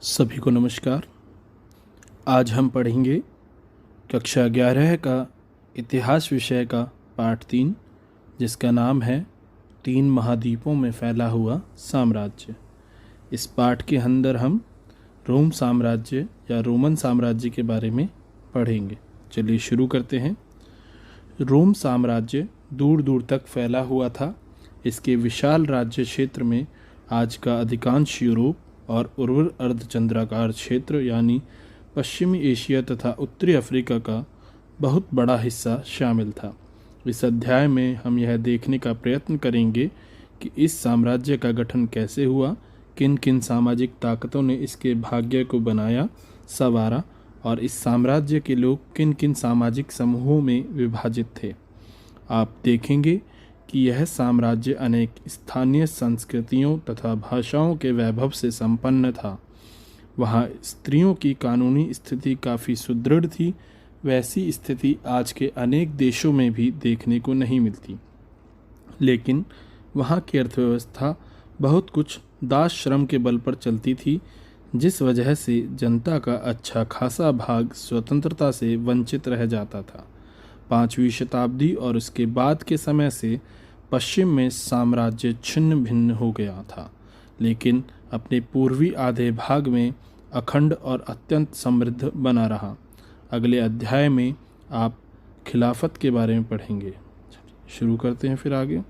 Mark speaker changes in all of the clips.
Speaker 1: सभी को नमस्कार। आज हम पढ़ेंगे कक्षा 11 का इतिहास विषय का पाठ 3, जिसका नाम है 3 महाद्वीपों में फैला हुआ साम्राज्य। इस पाठ के अंदर हम रोम साम्राज्य या रोमन साम्राज्य के बारे में पढ़ेंगे। चलिए शुरू करते हैं। रोम साम्राज्य दूर दूर तक फैला हुआ था। इसके विशाल राज्य क्षेत्र में आज का अधिकांश यूरोप और उर्वर अर्धचंद्राकार क्षेत्र यानी पश्चिमी एशिया तथा उत्तरी अफ्रीका का बहुत बड़ा हिस्सा शामिल था। इस अध्याय में हम यह देखने का प्रयत्न करेंगे कि इस साम्राज्य का गठन कैसे हुआ, किन किन सामाजिक ताकतों ने इसके भाग्य को बनाया संवारा और इस साम्राज्य के लोग किन किन सामाजिक समूहों में विभाजित थे। आप देखेंगे कि यह साम्राज्य अनेक स्थानीय संस्कृतियों तथा भाषाओं के वैभव से संपन्न था। वहाँ स्त्रियों की कानूनी स्थिति काफ़ी सुदृढ़ थी। वैसी स्थिति आज के अनेक देशों में भी देखने को नहीं मिलती। लेकिन वहाँ की अर्थव्यवस्था बहुत कुछ दास श्रम के बल पर चलती थी, जिस वजह से जनता का अच्छा खासा भाग स्वतंत्रता से वंचित रह जाता था। 5वीं शताब्दी और उसके बाद के समय से पश्चिम में साम्राज्य छिन्न भिन्न हो गया था, लेकिन अपने पूर्वी आधे भाग में अखंड और अत्यंत समृद्ध बना रहा। अगले अध्याय में आप खिलाफत के बारे में पढ़ेंगे। शुरू करते हैं फिर आगे।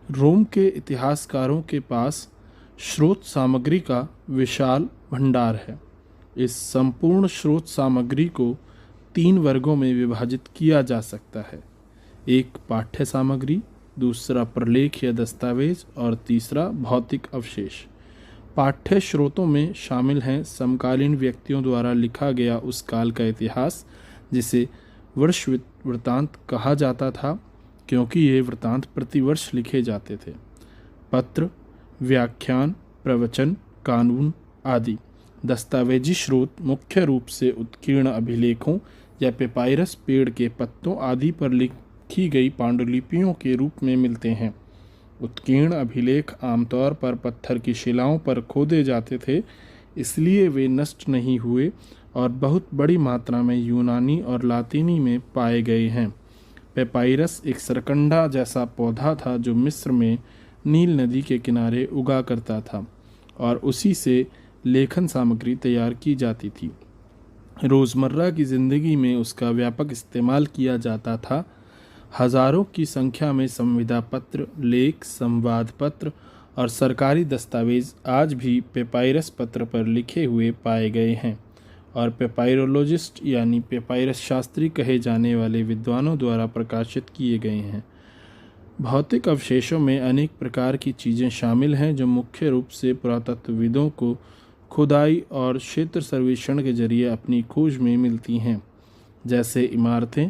Speaker 1: रोम के इतिहासकारों के पास स्रोत सामग्री का विशाल भंडार है। इस संपूर्ण स्रोत सामग्री को 3 वर्गों में विभाजित किया जा सकता है। एक पाठ्य सामग्री, दूसरा प्रलेख या दस्तावेज और तीसरा भौतिक अवशेष। पाठ्य स्रोतों में शामिल हैं समकालीन व्यक्तियों द्वारा लिखा गया उस काल का इतिहास, जिसे वर्ष वृत्तांत कहा जाता था, क्योंकि ये वृत्तांत प्रतिवर्ष लिखे जाते थे। पत्र, व्याख्यान, प्रवचन, कानून आदि। दस्तावेजी स्रोत मुख्य रूप से उत्कीर्ण अभिलेखों या पेपायरस पेड़ के पत्तों आदि पर लिखी गई पांडुलिपियों के रूप में मिलते हैं। उत्कीर्ण अभिलेख आमतौर पर पत्थर की शिलाओं पर खोदे जाते थे, इसलिए वे नष्ट नहीं हुए और बहुत बड़ी मात्रा में यूनानी और लातीनी में पाए गए हैं। पेपायरस एक सरकंडा जैसा पौधा था जो मिस्र में नील नदी के किनारे उगा करता था और उसी से लेखन सामग्री तैयार की जाती थी। रोज़मर्रा की ज़िंदगी में उसका व्यापक इस्तेमाल किया जाता था। हजारों की संख्या में संविदा पत्र, लेख, संवाद पत्र और सरकारी दस्तावेज आज भी पेपायरस पत्र पर लिखे हुए पाए गए हैं और पेपायरोलॉजिस्ट यानी पेपायरस शास्त्री कहे जाने वाले विद्वानों द्वारा प्रकाशित किए गए हैं। भौतिक अवशेषों में अनेक प्रकार की चीज़ें शामिल हैं जो मुख्य रूप से पुरातत्वविदों को खुदाई और क्षेत्र सर्वेक्षण के जरिए अपनी खोज में मिलती हैं, जैसे इमारतें,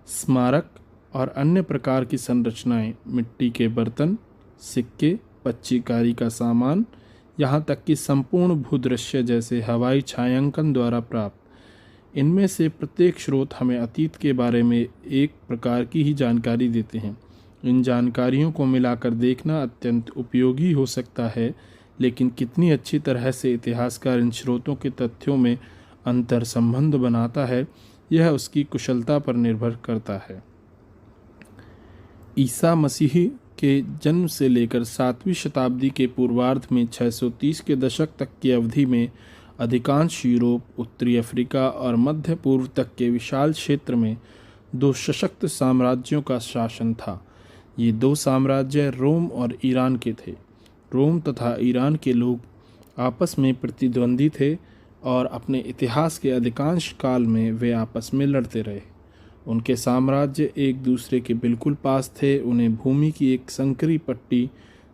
Speaker 1: स्मारक और अन्य प्रकार की संरचनाएं, मिट्टी के बर्तन, सिक्के, पच्चीकारी का सामान, यहाँ तक कि संपूर्ण भूदृश्य जैसे हवाई छायांकन द्वारा प्राप्त। इनमें से प्रत्येक स्रोत हमें अतीत के बारे में एक प्रकार की ही जानकारी देते हैं। इन जानकारियों को मिलाकर देखना अत्यंत उपयोगी हो सकता है, लेकिन कितनी अच्छी तरह से इतिहासकार इन स्रोतों के तथ्यों में अंतर संबंध बनाता है, यह उसकी कुशलता पर निर्भर करता है। ईसा मसीह के जन्म से लेकर 7वीं शताब्दी के पूर्वार्ध में 630 के दशक तक की अवधि में अधिकांश यूरोप, उत्तरी अफ्रीका और मध्य पूर्व तक के विशाल क्षेत्र में 2 सशक्त साम्राज्यों का शासन था। ये 2 साम्राज्य रोम और ईरान के थे। रोम तथा ईरान के लोग आपस में प्रतिद्वंदी थे और अपने इतिहास के अधिकांश काल में वे आपस में लड़ते रहे। उनके साम्राज्य एक दूसरे के बिल्कुल पास थे। उन्हें भूमि की एक संकरी पट्टी,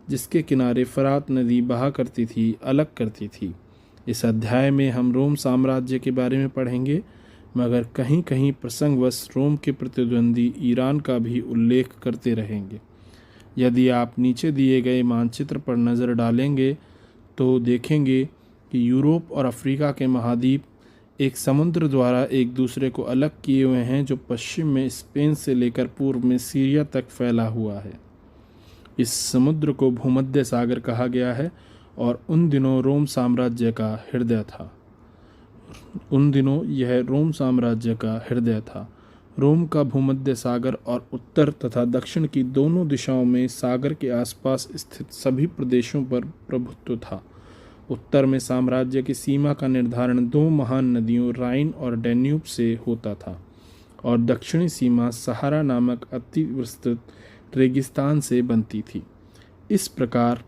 Speaker 1: जिसके किनारे फरात नदी बहा करती थी, अलग करती थी। इस अध्याय में हम रोम साम्राज्य के बारे में पढ़ेंगे, मगर कहीं कहीं प्रसंगवश रोम के प्रतिद्वंदी ईरान का भी उल्लेख करते रहेंगे। यदि आप नीचे दिए गए मानचित्र पर नज़र डालेंगे तो देखेंगे कि यूरोप और अफ्रीका के महाद्वीप एक समुद्र द्वारा एक दूसरे को अलग किए हुए हैं, जो पश्चिम में स्पेन से लेकर पूर्व में सीरिया तक फैला हुआ है। इस समुद्र को भूमध्य सागर कहा गया है और उन दिनों रोम साम्राज्य का हृदय था। उन दिनों यह रोम साम्राज्य का हृदय था। रोम का भूमध्य सागर और उत्तर तथा दक्षिण की दोनों दिशाओं में सागर के आसपास स्थित सभी प्रदेशों पर प्रभुत्व था। उत्तर में साम्राज्य की सीमा का निर्धारण दो महान नदियों राइन और डैन्यूब से होता था और दक्षिणी सीमा सहारा नामक अति विस्तृत रेगिस्तान से बनती थी। इस प्रकार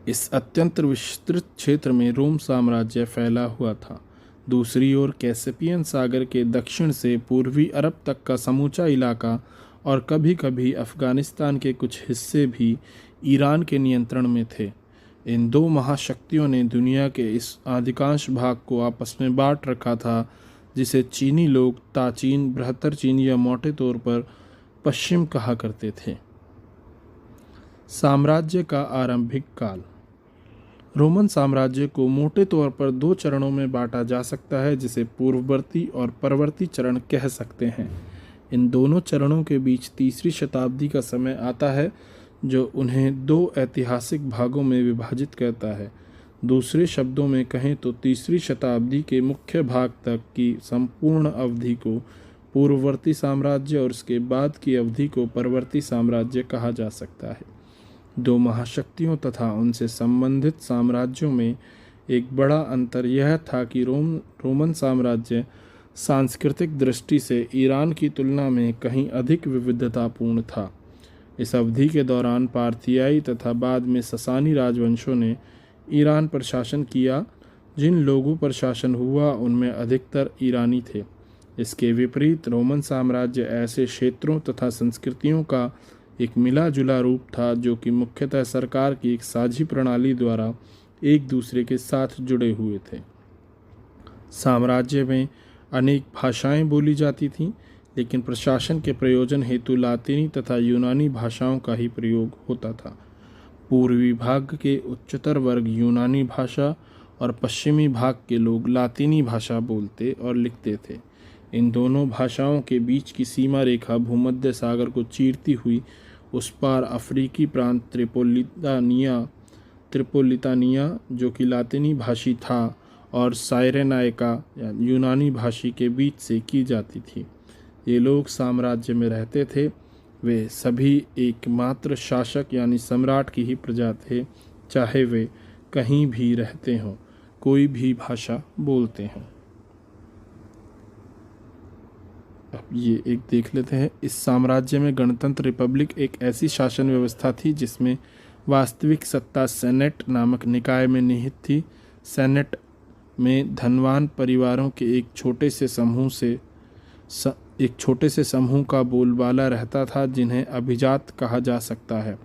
Speaker 1: इस अत्यंत विस्तृत क्षेत्र में रोम साम्राज्य फैला हुआ था। दूसरी ओर कैस्पियन सागर के दक्षिण से पूर्वी अरब तक का समूचा इलाका और कभी-कभी अफगानिस्तान के कुछ हिस्से भी ईरान के नियंत्रण में थे। इन दो महाशक्तियों ने दुनिया के इस अधिकांश भाग को आपस में बांट रखा था, जिसे चीनी लोग ताचीन, बृहत्तर चीन या मोटे तौर पर पश्चिम कहा करते थे। साम्राज्य का आरंभिक काल। रोमन साम्राज्य को मोटे तौर पर दो चरणों में बांटा जा सकता है, जिसे पूर्ववर्ती और परवर्ती चरण कह सकते हैं। इन दोनों चरणों के बीच तीसरी शताब्दी का समय आता है, जो उन्हें दो ऐतिहासिक भागों में विभाजित करता है। दूसरे शब्दों में कहें तो तीसरी शताब्दी के मुख्य भाग तक की संपूर्ण अवधि को पूर्ववर्ती साम्राज्य और उसके बाद की अवधि को परवर्ती साम्राज्य कहा जा सकता है। दो महाशक्तियों तथा उनसे संबंधित साम्राज्यों में एक बड़ा अंतर यह था कि रोमन साम्राज्य सांस्कृतिक दृष्टि से ईरान की तुलना में कहीं अधिक विविधतापूर्ण था। इस अवधि के दौरान पार्थियाई तथा बाद में ससानी राजवंशों ने ईरान पर शासन किया। जिन लोगों पर शासन हुआ उनमें अधिकतर ईरानी थे। इसके विपरीत रोमन साम्राज्य ऐसे क्षेत्रों तथा संस्कृतियों का एक मिला जुला रूप था जो कि मुख्यतः सरकार की एक साझी प्रणाली द्वारा एक दूसरे के साथ जुड़े हुए थे। साम्राज्य में अनेक भाषाएं बोली जाती थीं, लेकिन प्रशासन के प्रयोजन हेतु लातीनी तथा यूनानी भाषाओं का ही प्रयोग होता था। पूर्वी भाग के उच्चतर वर्ग यूनानी भाषा और पश्चिमी भाग के लोग लातीनी भाषा बोलते और लिखते थे। इन दोनों भाषाओं के बीच की सीमा रेखा भूमध्य सागर को चीरती हुई उस पार अफ्रीकी प्रांत त्रिपोलितानिया जो कि लातीनी भाषी था और साइरेनाइका या यूनानी भाषी के बीच से की जाती थी। ये लोग साम्राज्य में रहते थे। वे सभी एकमात्र शासक यानी सम्राट की ही प्रजा थे, चाहे वे कहीं भी रहते हों, कोई भी भाषा बोलते हों। अब ये एक देख लेते हैं। इस साम्राज्य में गणतंत्र रिपब्लिक एक ऐसी शासन व्यवस्था थी जिसमें वास्तविक सत्ता सेनेट नामक निकाय में निहित थी। सेनेट में धनवान परिवारों के एक छोटे से समूह का बोलबाला रहता था, जिन्हें अभिजात कहा जा सकता है।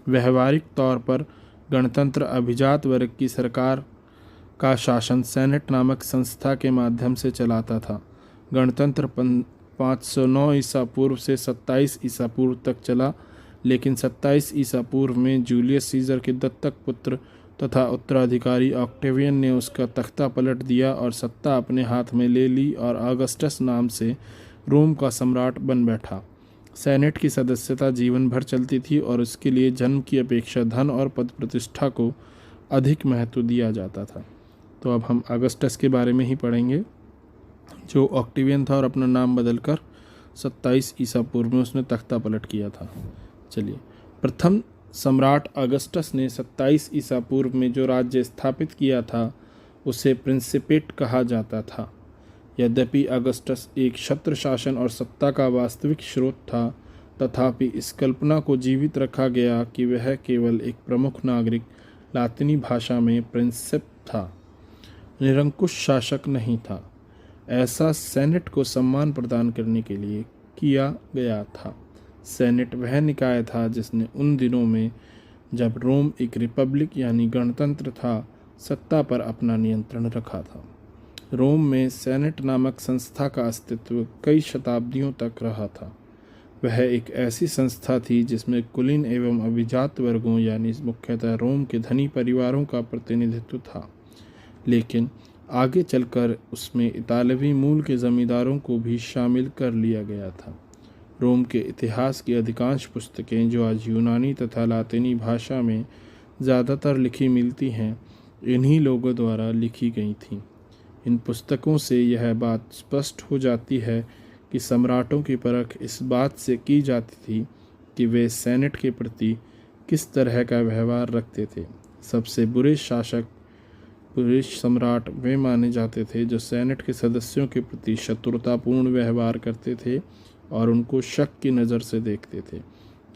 Speaker 1: व्यवहारिक तौर पर गणतंत्र अभिजात वर्ग की सरकार का शासन सेनेट नामक संस्था के माध्यम से चलाता था। गणतंत्र 509 ईसा पूर्व से 27 ईसा पूर्व तक चला, लेकिन 27 ईसा पूर्व में जूलियस सीजर के दत्तक पुत्र तथा उत्तराधिकारी ऑक्टेवियन ने उसका तख्ता पलट दिया और सत्ता अपने हाथ में ले ली और ऑगस्टस नाम से रोम का सम्राट बन बैठा। सेनेट की सदस्यता जीवन भर चलती थी और उसके लिए जन्म की अपेक्षा धन और पद प्रतिष्ठा को अधिक महत्व दिया जाता था। तो अब हम ऑगस्टस के बारे में ही पढ़ेंगे, जो ऑक्टेवियन था और अपना नाम बदलकर 27 ईसा पूर्व में उसने तख्ता पलट किया था। चलिए, प्रथम सम्राट ऑगस्टस ने 27 ईसा पूर्व में जो राज्य स्थापित किया था उसे प्रिंसिपेट कहा जाता था। यद्यपि ऑगस्टस एक क्षत्र शासन और सत्ता का वास्तविक स्रोत था, तथापि इस कल्पना को जीवित रखा गया कि वह केवल एक प्रमुख नागरिक लातिनी भाषा में प्रिंसिप था, निरंकुश शासक नहीं था। ऐसा सेनेट को सम्मान प्रदान करने के लिए किया गया था। सेनेट वह निकाय था जिसने उन दिनों में, जब रोम एक रिपब्लिक यानी गणतंत्र था, सत्ता पर अपना नियंत्रण रखा था। रोम में सेनेट नामक संस्था का अस्तित्व कई शताब्दियों तक रहा था। वह एक ऐसी संस्था थी जिसमें कुलीन एवं अभिजात वर्गों यानी मुख्यतः रोम के धनी परिवारों का प्रतिनिधित्व था, लेकिन आगे चलकर उसमें इतालवी मूल के जमींदारों को भी शामिल कर लिया गया था। रोम के इतिहास की अधिकांश पुस्तकें जो आज यूनानी तथा लातिनी भाषा में ज़्यादातर लिखी मिलती हैं, इन्हीं लोगों द्वारा लिखी गई थीं। इन पुस्तकों से यह बात स्पष्ट हो जाती है कि सम्राटों की परख इस बात से की जाती थी कि वे सेनेट के प्रति किस तरह का व्यवहार रखते थे। सबसे बुरे सम्राट वे माने जाते थे जो सेनेट के सदस्यों के प्रति शत्रुतापूर्ण व्यवहार करते थे और उनको शक की नज़र से देखते थे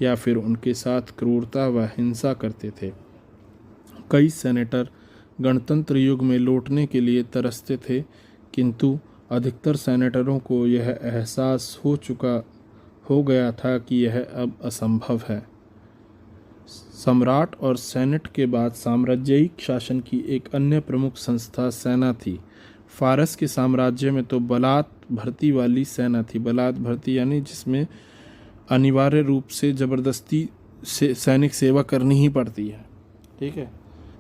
Speaker 1: या फिर उनके साथ क्रूरता व हिंसा करते थे। कई सेनेटर गणतंत्र युग में लौटने के लिए तरसते थे, किंतु अधिकतर सेनेटरों को यह एहसास हो गया था कि यह अब असंभव है। सम्राट और सेनेट के बाद साम्राज्यिक शासन की एक अन्य प्रमुख संस्था सेना थी। फारस के साम्राज्य में तो बलात भर्ती वाली सेना थी। बलात भर्ती यानी जिसमें अनिवार्य रूप से ज़बरदस्ती से सैनिक सेवा करनी ही पड़ती है, ठीक है।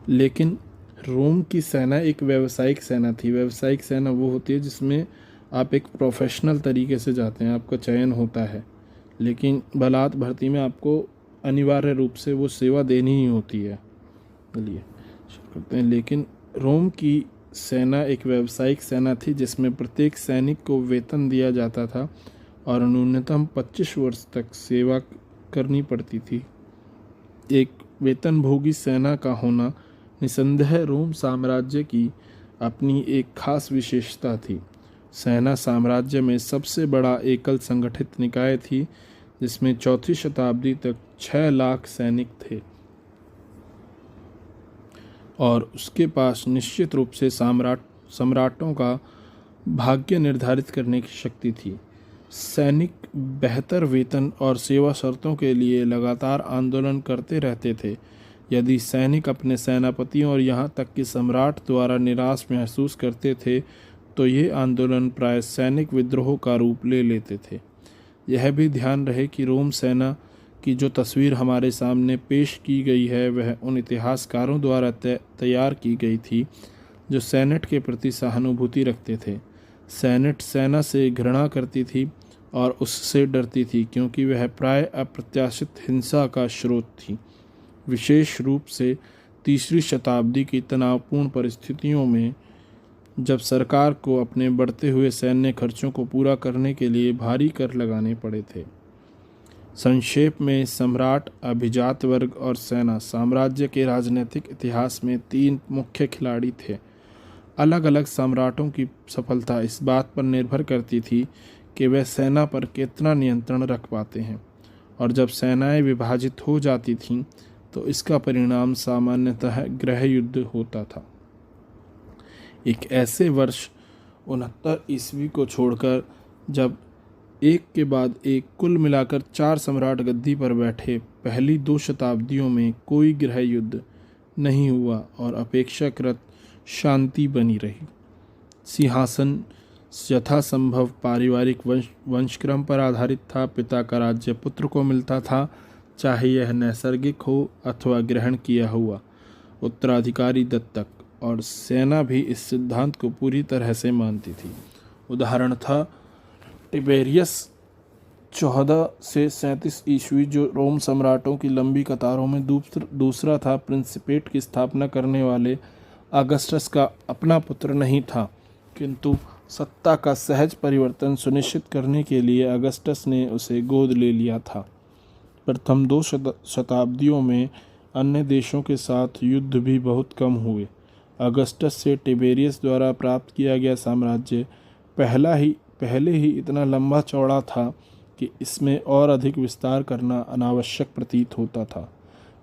Speaker 1: लेकिन रोम की सेना एक व्यावसायिक सेना थी। व्यावसायिक सेना वो होती है जिसमें आप एक प्रोफेशनल तरीके से जाते हैं, आपका चयन होता है। लेकिन बलात भर्ती में आपको अनिवार्य रूप से वो सेवा देनी ही होती है। चलिए शुरू करते हैं। लेकिन रोम की सेना एक व्यावसायिक सेना थी जिसमें प्रत्येक सैनिक को वेतन दिया जाता था और न्यूनतम 25 वर्ष तक सेवा करनी पड़ती थी। एक वेतनभोगी सेना का होना निसंदेह रोम साम्राज्य की अपनी एक खास विशेषता थी। सेना साम्राज्य में सबसे बड़ा एकल संगठित निकाय थी जिसमें 4वीं शताब्दी तक 6 लाख सैनिक थे और उसके पास निश्चित रूप से सम्राटों का भाग्य निर्धारित करने की शक्ति थी। सैनिक बेहतर वेतन और सेवा शर्तों के लिए लगातार आंदोलन करते रहते थे। यदि सैनिक अपने सेनापतियों और यहाँ तक कि सम्राट द्वारा निराश महसूस करते थे तो ये आंदोलन प्राय सैनिक विद्रोह का रूप ले लेते थे। यह भी ध्यान रहे कि रोम सेना की जो तस्वीर हमारे सामने पेश की गई है वह उन इतिहासकारों द्वारा तैयार की गई थी जो सेनेट के प्रति सहानुभूति रखते थे। सेनेट सेना से घृणा करती थी और उससे डरती थी क्योंकि वह प्राय अप्रत्याशित हिंसा का स्रोत थी। विशेष रूप से 3वीं शताब्दी की तनावपूर्ण परिस्थितियों में जब सरकार को अपने बढ़ते हुए सैन्य खर्चों को पूरा करने के लिए भारी कर लगाने पड़े थे। संक्षेप में सम्राट, अभिजात वर्ग और सेना साम्राज्य के राजनीतिक इतिहास में 3 मुख्य खिलाड़ी थे। अलग अलग सम्राटों की सफलता इस बात पर निर्भर करती थी कि वे सेना पर कितना नियंत्रण रख पाते हैं, और जब सेनाएं विभाजित हो जाती थीं तो इसका परिणाम सामान्यतः गृह युद्ध होता था। एक ऐसे वर्ष 69 ईस्वी को छोड़कर जब एक के बाद एक कुल मिलाकर 4 सम्राट गद्दी पर बैठे, पहली 2 शताब्दियों में कोई गृह युद्ध नहीं हुआ और अपेक्षाकृत शांति बनी रही। सिंहासन यथासंभव पारिवारिक वंशक्रम पर आधारित था। पिता का राज्य पुत्र को मिलता था, चाहे यह नैसर्गिक हो अथवा ग्रहण किया हुआ, उत्तराधिकारी दत्तक, और सेना भी इस सिद्धांत को पूरी तरह से मानती थी। उदाहरण था टिबेरियस 14 से 37 ईस्वी जो रोम सम्राटों की लंबी कतारों में दूसरा था। प्रिंसिपेट की स्थापना करने वाले अगस्टस का अपना पुत्र नहीं था, किंतु सत्ता का सहज परिवर्तन सुनिश्चित करने के लिए अगस्टस ने उसे गोद ले लिया था। प्रथम 2 शताब्दियों में अन्य देशों के साथ युद्ध भी बहुत कम हुए। अगस्टस से टिबेरियस द्वारा प्राप्त किया गया साम्राज्य पहले ही इतना लंबा चौड़ा था कि इसमें और अधिक विस्तार करना अनावश्यक प्रतीत होता था।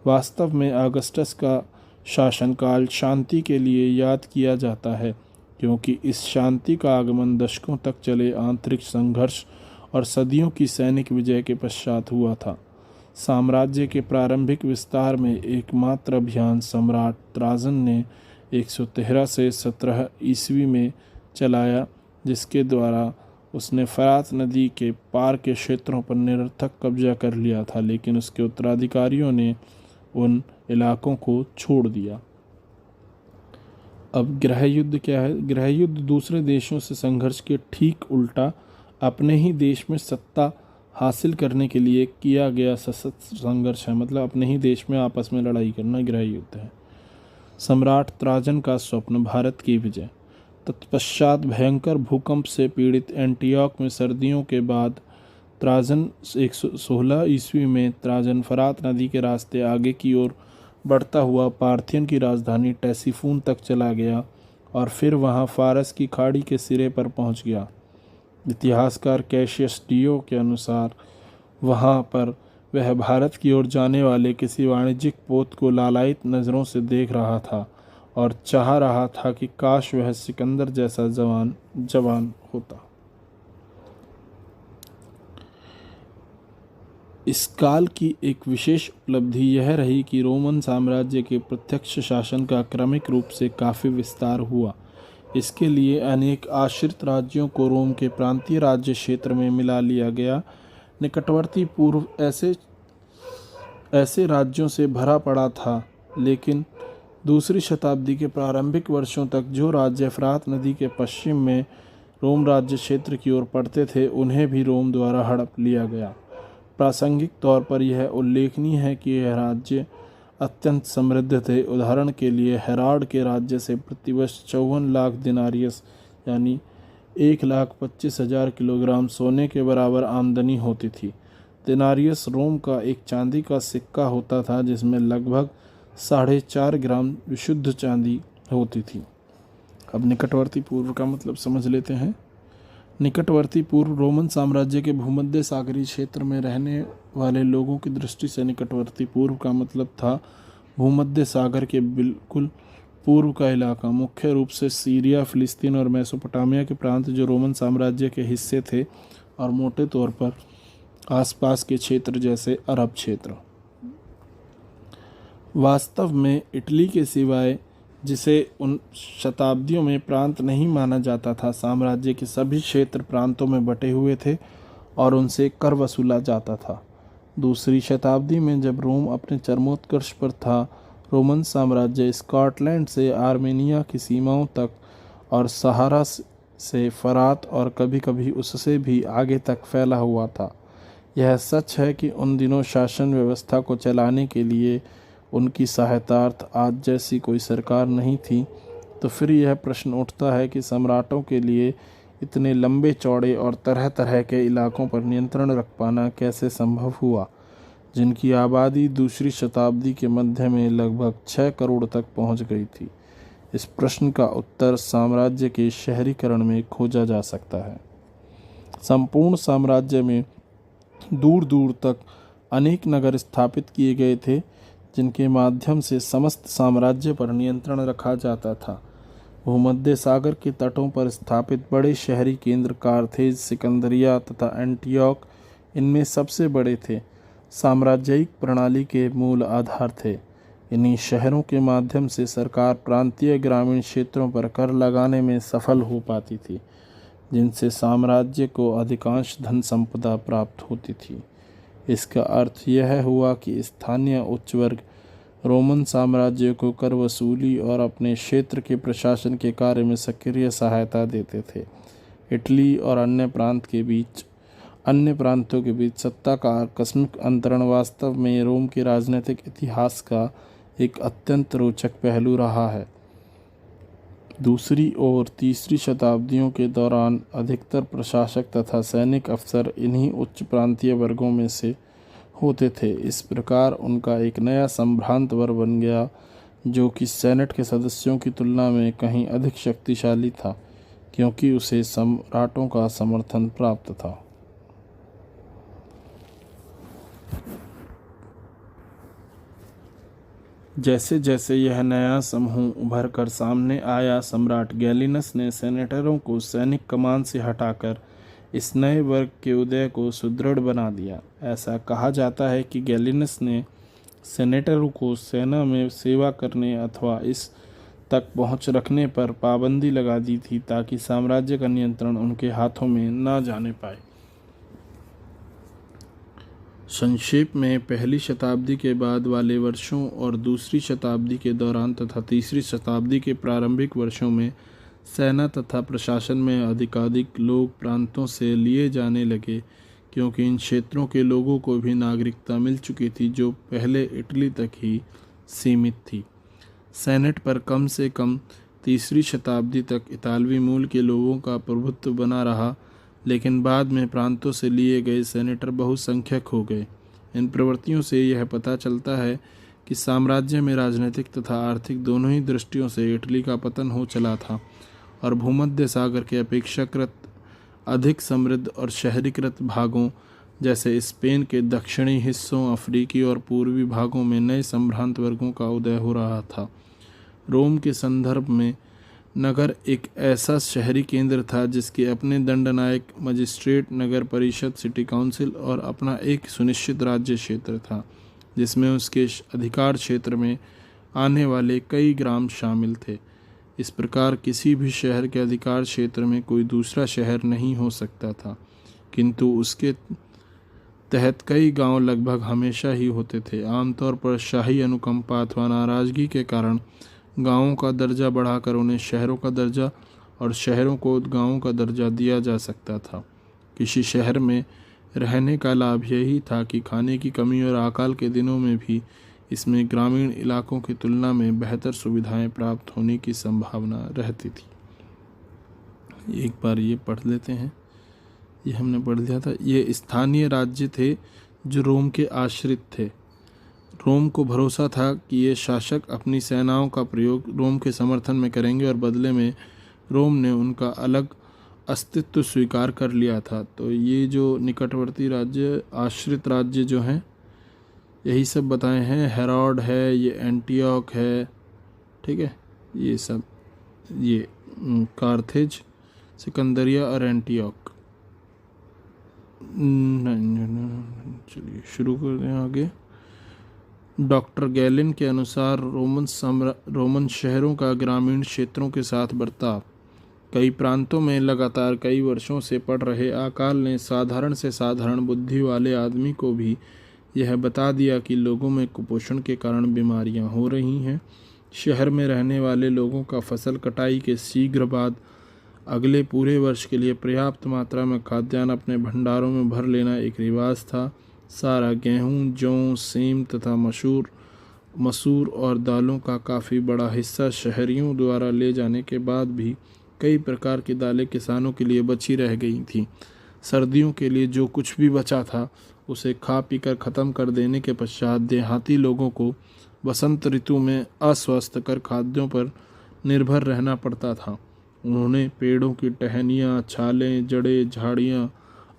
Speaker 1: वास्तव में अगस्टस का शासनकाल शांति के लिए याद किया जाता है, क्योंकि इस शांति का आगमन दशकों तक चले आंतरिक संघर्ष और सदियों की सैनिक विजय के पश्चात हुआ था। साम्राज्य के प्रारंभिक विस्तार में एकमात्र अभियान सम्राट त्राजन ने 113 से 17 ईस्वी में चलाया, जिसके द्वारा उसने फरात नदी के पार के क्षेत्रों पर निरर्थक कब्जा कर लिया था, लेकिन उसके उत्तराधिकारियों ने उन इलाकों को छोड़ दिया। अब गृह युद्ध क्या है? गृह युद्ध दूसरे देशों से संघर्ष के ठीक उल्टा अपने ही देश में सत्ता हासिल करने के लिए किया गया सशस्त्र संघर्ष है। मतलब अपने ही देश में आपस में लड़ाई करना गृह युद्ध है। सम्राट त्राजन का स्वप्न भारत की विजय। तत्पश्चात भयंकर भूकंप से पीड़ित एंटियोक में सर्दियों के बाद त्राजन 116 ईस्वी में त्राजन फरात नदी के रास्ते आगे की ओर बढ़ता हुआ पार्थियन की राजधानी टेसिफून तक चला गया और फिर वहां फारस की खाड़ी के सिरे पर पहुंच गया। इतिहासकार कैशियस डियो के अनुसार वहां पर वह भारत की ओर जाने वाले किसी वाणिज्यिक पोत को लालायित नज़रों से देख रहा था और चाह रहा था कि काश वह सिकंदर जैसा जवान होता। इस काल की एक विशेष उपलब्धि यह रही कि रोमन साम्राज्य के प्रत्यक्ष शासन का क्रमिक रूप से काफ़ी विस्तार हुआ। इसके लिए अनेक आश्रित राज्यों को रोम के प्रांतीय राज्य क्षेत्र में मिला लिया गया। निकटवर्ती पूर्व ऐसे राज्यों से भरा पड़ा था, लेकिन दूसरी शताब्दी के प्रारंभिक वर्षों तक जो राज्य फ्रात नदी के पश्चिम में रोम राज्य क्षेत्र की ओर पड़ते थे, उन्हें भी रोम द्वारा हड़प लिया गया। प्रासंगिक तौर पर यह उल्लेखनीय है कि यह राज्य अत्यंत समृद्ध थे। उदाहरण के लिए हेराड के राज्य से प्रतिवर्ष 54 लाख दिनारियस यानी 1,25,000 किलोग्राम सोने के बराबर आमदनी होती थी। दिनारियस रोम का एक चांदी का सिक्का होता था जिसमें लगभग 4.5 ग्राम विशुद्ध चांदी होती थी। अब निकटवर्ती पूर्व का मतलब समझ लेते हैं। निकटवर्ती पूर्व रोमन साम्राज्य के भूमध्य सागरीय क्षेत्र में रहने वाले लोगों की दृष्टि से निकटवर्ती पूर्व का मतलब था भूमध्य सागर के बिल्कुल पूर्व का इलाका, मुख्य रूप से सीरिया, फिलिस्तीन और मेसोपोटामिया के प्रांत जो रोमन साम्राज्य के हिस्से थे, और मोटे तौर पर आसपास के क्षेत्र जैसे अरब क्षेत्र। वास्तव में इटली के सिवाय, जिसे उन शताब्दियों में प्रांत नहीं माना जाता था, साम्राज्य के सभी क्षेत्र प्रांतों में बटे हुए थे और उनसे कर वसूला जाता था। दूसरी शताब्दी में जब रोम अपने चरमोत्कर्ष पर था, रोमन साम्राज्य स्कॉटलैंड से आर्मेनिया की सीमाओं तक और सहारा से फरात और कभी कभी उससे भी आगे तक फैला हुआ था। यह सच है कि उन दिनों शासन व्यवस्था को चलाने के लिए उनकी सहायतार्थ आज जैसी कोई सरकार नहीं थी, तो फिर यह प्रश्न उठता है कि सम्राटों के लिए इतने लंबे चौड़े और तरह तरह के इलाकों पर नियंत्रण रख पाना कैसे संभव हुआ, जिनकी आबादी दूसरी शताब्दी के मध्य में लगभग 6 करोड़ तक पहुंच गई थी। इस प्रश्न का उत्तर साम्राज्य के शहरीकरण में खोजा जा सकता है। संपूर्ण साम्राज्य में दूर दूर तक अनेक नगर स्थापित किए गए थे, जिनके माध्यम से समस्त साम्राज्य पर नियंत्रण रखा जाता था। भूमध्य सागर के तटों पर स्थापित बड़े शहरी केंद्र कारथेज, सिकंदरिया तथा एंटियोक इनमें सबसे बड़े थे, साम्राज्यिक प्रणाली के मूल आधार थे। इन्हीं शहरों के माध्यम से सरकार प्रांतीय ग्रामीण क्षेत्रों पर कर लगाने में सफल हो पाती थी, जिनसे साम्राज्य को अधिकांश धन संपदा प्राप्त होती थी। इसका अर्थ यह हुआ कि स्थानीय उच्च वर्ग रोमन साम्राज्य को कर वसूली और अपने क्षेत्र के प्रशासन के कार्य में सक्रिय सहायता देते थे। इटली और अन्य प्रांतों के बीच सत्ता का आकस्मिक अंतरण वास्तव में रोम के राजनीतिक इतिहास का एक अत्यंत रोचक पहलू रहा है। दूसरी और तीसरी शताब्दियों के दौरान अधिकतर प्रशासक तथा सैनिक अफसर इन्हीं उच्च प्रांतीय वर्गों में से होते थे। इस प्रकार उनका एक नया संभ्रांत वर्ग बन गया, जो कि सेनेट के सदस्यों की तुलना में कहीं अधिक शक्तिशाली था, क्योंकि उसे सम्राटों का समर्थन प्राप्त था। जैसे जैसे यह नया समूह उभर कर सामने आया, सम्राट गैलिनस ने सेनेटरों को सैनिक कमान से हटाकर इस नए वर्ग के उदय को सुदृढ़ बना दिया। ऐसा कहा जाता है कि गैलिनस ने सेनेटरों को सेना में सेवा करने अथवा इस तक पहुंच रखने पर पाबंदी लगा दी थी, ताकि साम्राज्य का नियंत्रण उनके हाथों में न जाने पाए। संक्षेप में, पहली शताब्दी के बाद वाले वर्षों और दूसरी शताब्दी के दौरान तथा तीसरी शताब्दी के प्रारंभिक वर्षों में सेना तथा प्रशासन में अधिकाधिक लोग प्रांतों से लिए जाने लगे, क्योंकि इन क्षेत्रों के लोगों को भी नागरिकता मिल चुकी थी, जो पहले इटली तक ही सीमित थी। सेनेट पर कम से कम तीसरी शताब्दी तक इतालवी मूल के लोगों का प्रभुत्व बना रहा, लेकिन बाद में प्रांतों से लिए गए सेनेटर बहुसंख्यक हो गए। इन प्रवृत्तियों से यह पता चलता है कि साम्राज्य में राजनीतिक तथा आर्थिक दोनों ही दृष्टियों से इटली का पतन हो चला था और भूमध्य सागर के अपेक्षाकृत अधिक समृद्ध और शहरीकृत भागों जैसे स्पेन के दक्षिणी हिस्सों, अफ्रीकी और पूर्वी भागों में नए संभ्रांत वर्गों का उदय हो रहा था। रोम के संदर्भ में नगर एक ऐसा शहरी केंद्र था जिसके अपने दंडनायक, मजिस्ट्रेट, नगर परिषद, सिटी काउंसिल और अपना एक सुनिश्चित राज्य क्षेत्र था जिसमें उसके अधिकार क्षेत्र में आने वाले कई ग्राम शामिल थे। इस प्रकार किसी भी शहर के अधिकार क्षेत्र में कोई दूसरा शहर नहीं हो सकता था, किंतु उसके तहत कई गांव लगभग हमेशा ही होते थे। आमतौर पर शाही अनुकंपा अथवा नाराजगी के कारण गांवों का दर्जा बढ़ाकर उन्हें शहरों का दर्जा और शहरों को गांवों का दर्जा दिया जा सकता था। किसी शहर में रहने का लाभ यही था कि खाने की कमी और अकाल के दिनों में भी इसमें ग्रामीण इलाकों की तुलना में बेहतर सुविधाएं प्राप्त होने की संभावना रहती थी। एक बार ये पढ़ लेते हैं, ये हमने पढ़ लिया था। ये स्थानीय राज्य थे जो रोम के आश्रित थे। रोम को भरोसा था कि ये शासक अपनी सेनाओं का प्रयोग रोम के समर्थन में करेंगे और बदले में रोम ने उनका अलग अस्तित्व स्वीकार कर लिया था। तो ये जो निकटवर्ती राज्य, आश्रित राज्य जो हैं, यही सब बताए हैं। हेरोड है, ये एंटियोक है, ठीक है, ये सब, ये कार्थेज, सिकंदरिया और एंटियोक। चलिए शुरू करते हैं आगे। डॉक्टर गैलिन के अनुसार रोमन शहरों का ग्रामीण क्षेत्रों के साथ बर्ताव कई प्रांतों में लगातार कई वर्षों से पड़ रहे अकाल ने साधारण से साधारण बुद्धि वाले आदमी को भी यह बता दिया कि लोगों में कुपोषण के कारण बीमारियां हो रही हैं। शहर में रहने वाले लोगों का फसल कटाई के शीघ्र बाद अगले पूरे वर्ष के लिए पर्याप्त मात्रा में खाद्यान्न अपने भंडारों में भर लेना एक रिवाज था। सारा गेहूं, जौ, सेम तथा मसूर और दालों का काफ़ी बड़ा हिस्सा शहरियों द्वारा ले जाने के बाद भी कई प्रकार की दालें किसानों के लिए बची रह गई थीं। सर्दियों के लिए जो कुछ भी बचा था उसे खा पीकर ख़त्म कर देने के पश्चात देहाती लोगों को बसंत ऋतु में अस्वास्थ्यकर खाद्यों पर निर्भर रहना पड़ता था। उन्होंने पेड़ों की टहनियाँ, छालें, जड़ें, झाड़ियाँ,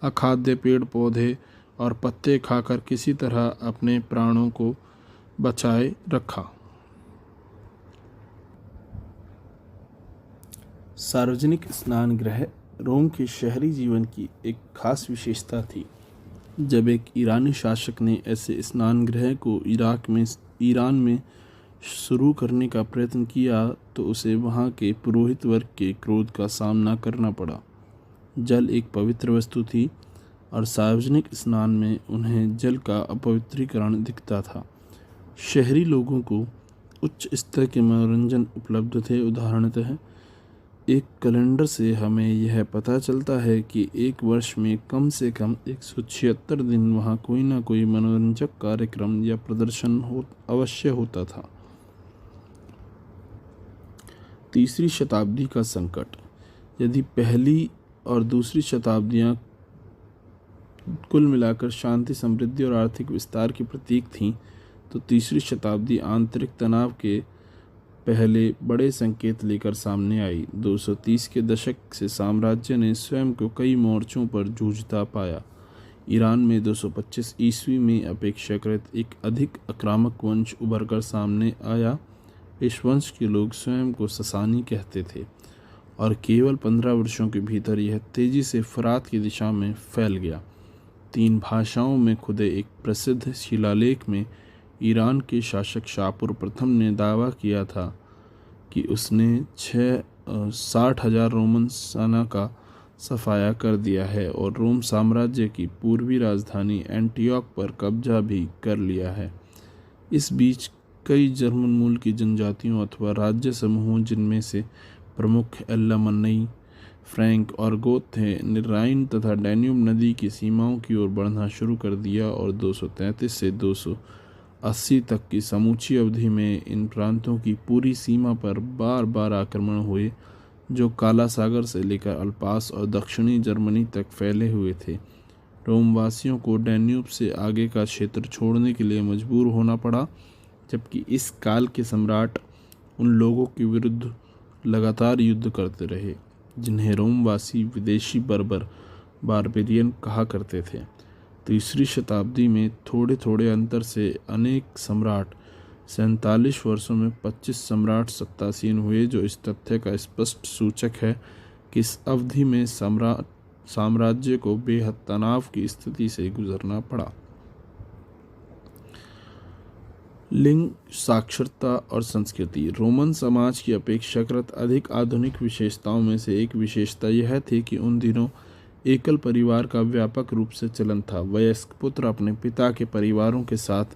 Speaker 1: अखाद्य पेड़ पौधे और पत्ते खाकर किसी तरह अपने प्राणों को बचाए रखा। सार्वजनिक स्नान गृह रोम के शहरी जीवन की एक खास विशेषता थी। जब एक ईरानी शासक ने ऐसे स्नान गृह को ईरान में शुरू करने का प्रयत्न किया तो उसे वहाँ के पुरोहित वर्ग के क्रोध का सामना करना पड़ा। जल एक पवित्र वस्तु थी और सार्वजनिक स्नान में उन्हें जल का अपवित्रीकरण दिखता था। शहरी लोगों को उच्च स्तर के मनोरंजन उपलब्ध थे। उदाहरणतः एक कैलेंडर से हमें यह पता चलता है कि एक वर्ष में कम से कम 176 दिन वहाँ कोई ना कोई मनोरंजक कार्यक्रम या प्रदर्शन अवश्य होता था। तीसरी शताब्दी का संकट। यदि पहली और दूसरी शताब्दियाँ कुल मिलाकर शांति, समृद्धि और आर्थिक विस्तार की प्रतीक थीं, तो तीसरी शताब्दी आंतरिक तनाव के पहले बड़े संकेत लेकर सामने आई। 230 के दशक से साम्राज्य ने स्वयं को कई मोर्चों पर जूझता पाया। ईरान में 225 ईस्वी में अपेक्षाकृत एक अधिक आक्रामक वंश उभरकर सामने आया। इस वंश के लोग स्वयं को ससानी कहते थे और केवल 15 वर्षों के भीतर यह तेजी से फरात की दिशा में फैल गया। 3 भाषाओं में खुदे एक प्रसिद्ध शिलालेख में ईरान के शासक शाहपुर प्रथम ने दावा किया था कि उसने 60,000 रोमन सेना का सफाया कर दिया है और रोम साम्राज्य की पूर्वी राजधानी एंटियोक पर कब्जा भी कर लिया है। इस बीच कई जर्मन मूल की जनजातियों अथवा राज्य समूहों, जिनमें से प्रमुख एल्लामन्नी, फ्रैंक और गोथ थे, ने राइन तथा डैन्यूब नदी की सीमाओं की ओर बढ़ना शुरू कर दिया और 233 से 80 तक की समूची अवधि में इन प्रांतों की पूरी सीमा पर बार बार आक्रमण हुए, जो काला सागर से लेकर अल्पास और दक्षिणी जर्मनी तक फैले हुए थे। रोमवासियों को डैन्यूब से आगे का क्षेत्र छोड़ने के लिए मजबूर होना पड़ा, जबकि इस काल के सम्राट उन लोगों के विरुद्ध लगातार युद्ध करते रहे जिन्हें रोमवासी विदेशी बर्बर बारबेरियन कहा करते थे। तीसरी शताब्दी में थोड़े थोड़े अंतर से अनेक सम्राट 47 वर्षों में 25 सम्राट सत्तासीन हुए, जो इस तथ्य का स्पष्ट सूचक है कि इस अवधि में साम्राज्य को बेहद तनाव की स्थिति से गुजरना पड़ा। लिंग, साक्षरता और संस्कृति। रोमन समाज की अपेक्षाकृत अधिक आधुनिक विशेषताओं में से एक विशेषता यह थी कि उन दिनों एकल परिवार का व्यापक रूप से चलन था। वयस्क पुत्र अपने पिता के परिवारों के साथ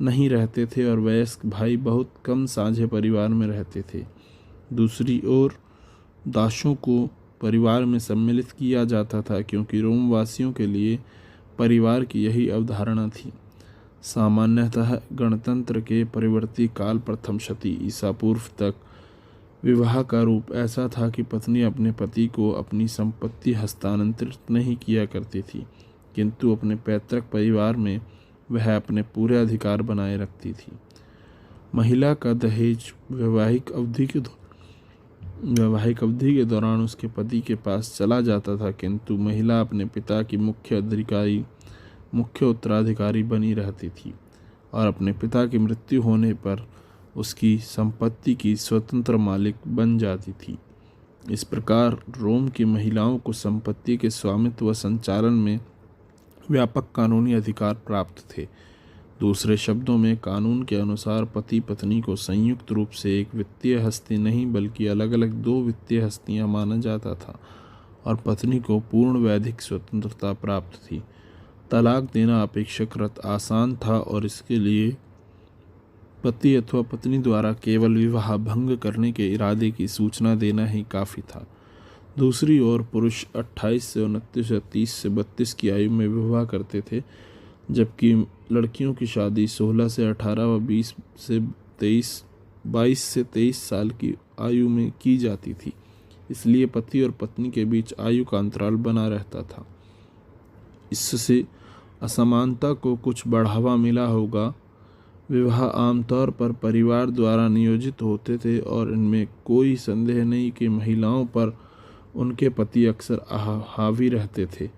Speaker 1: नहीं रहते थे और वयस्क भाई बहुत कम साझे परिवार में रहते थे। दूसरी ओर दासों को परिवार में सम्मिलित किया जाता था, क्योंकि रोमवासियों के लिए परिवार की यही अवधारणा थी। सामान्यतः गणतंत्र के परिवर्ती काल प्रथम शती ईसा पूर्व तक विवाह का रूप ऐसा था कि पत्नी अपने पति को अपनी संपत्ति हस्तांतरित नहीं किया करती थी, किंतु अपने पैतृक परिवार में वह अपने पूरे अधिकार बनाए रखती थी। महिला का दहेज वैवाहिक अवधि के दौरान उसके पति के पास चला जाता था, किंतु महिला अपने पिता की मुख्य उत्तराधिकारी बनी रहती थी और अपने पिता की मृत्यु होने पर उसकी संपत्ति की स्वतंत्र मालिक बन जाती थी। इस प्रकार रोम की महिलाओं को संपत्ति के स्वामित्व व संचालन में व्यापक कानूनी अधिकार प्राप्त थे। दूसरे शब्दों में, कानून के अनुसार पति पत्नी को संयुक्त रूप से एक वित्तीय हस्ती नहीं बल्कि अलग अलग 2 वित्तीय हस्तियां माना जाता था और पत्नी को पूर्ण वैधिक स्वतंत्रता प्राप्त थी। तलाक देना अपेक्षाकृत आसान था और इसके लिए पति अथवा पत्नी द्वारा केवल विवाह भंग करने के इरादे की सूचना देना ही काफ़ी था। दूसरी ओर पुरुष 28 से 29 या 30 से 32 की आयु में विवाह करते थे, जबकि लड़कियों की शादी 16 से 18 व 22 से 23 साल की आयु में की जाती थी। इसलिए पति और पत्नी के बीच आयु का अंतराल बना रहता था। इससे असमानता को कुछ बढ़ावा मिला होगा। विवाह आमतौर पर परिवार द्वारा नियोजित होते थे और इनमें कोई संदेह नहीं कि महिलाओं पर उनके पति अक्सर हावी रहते थे।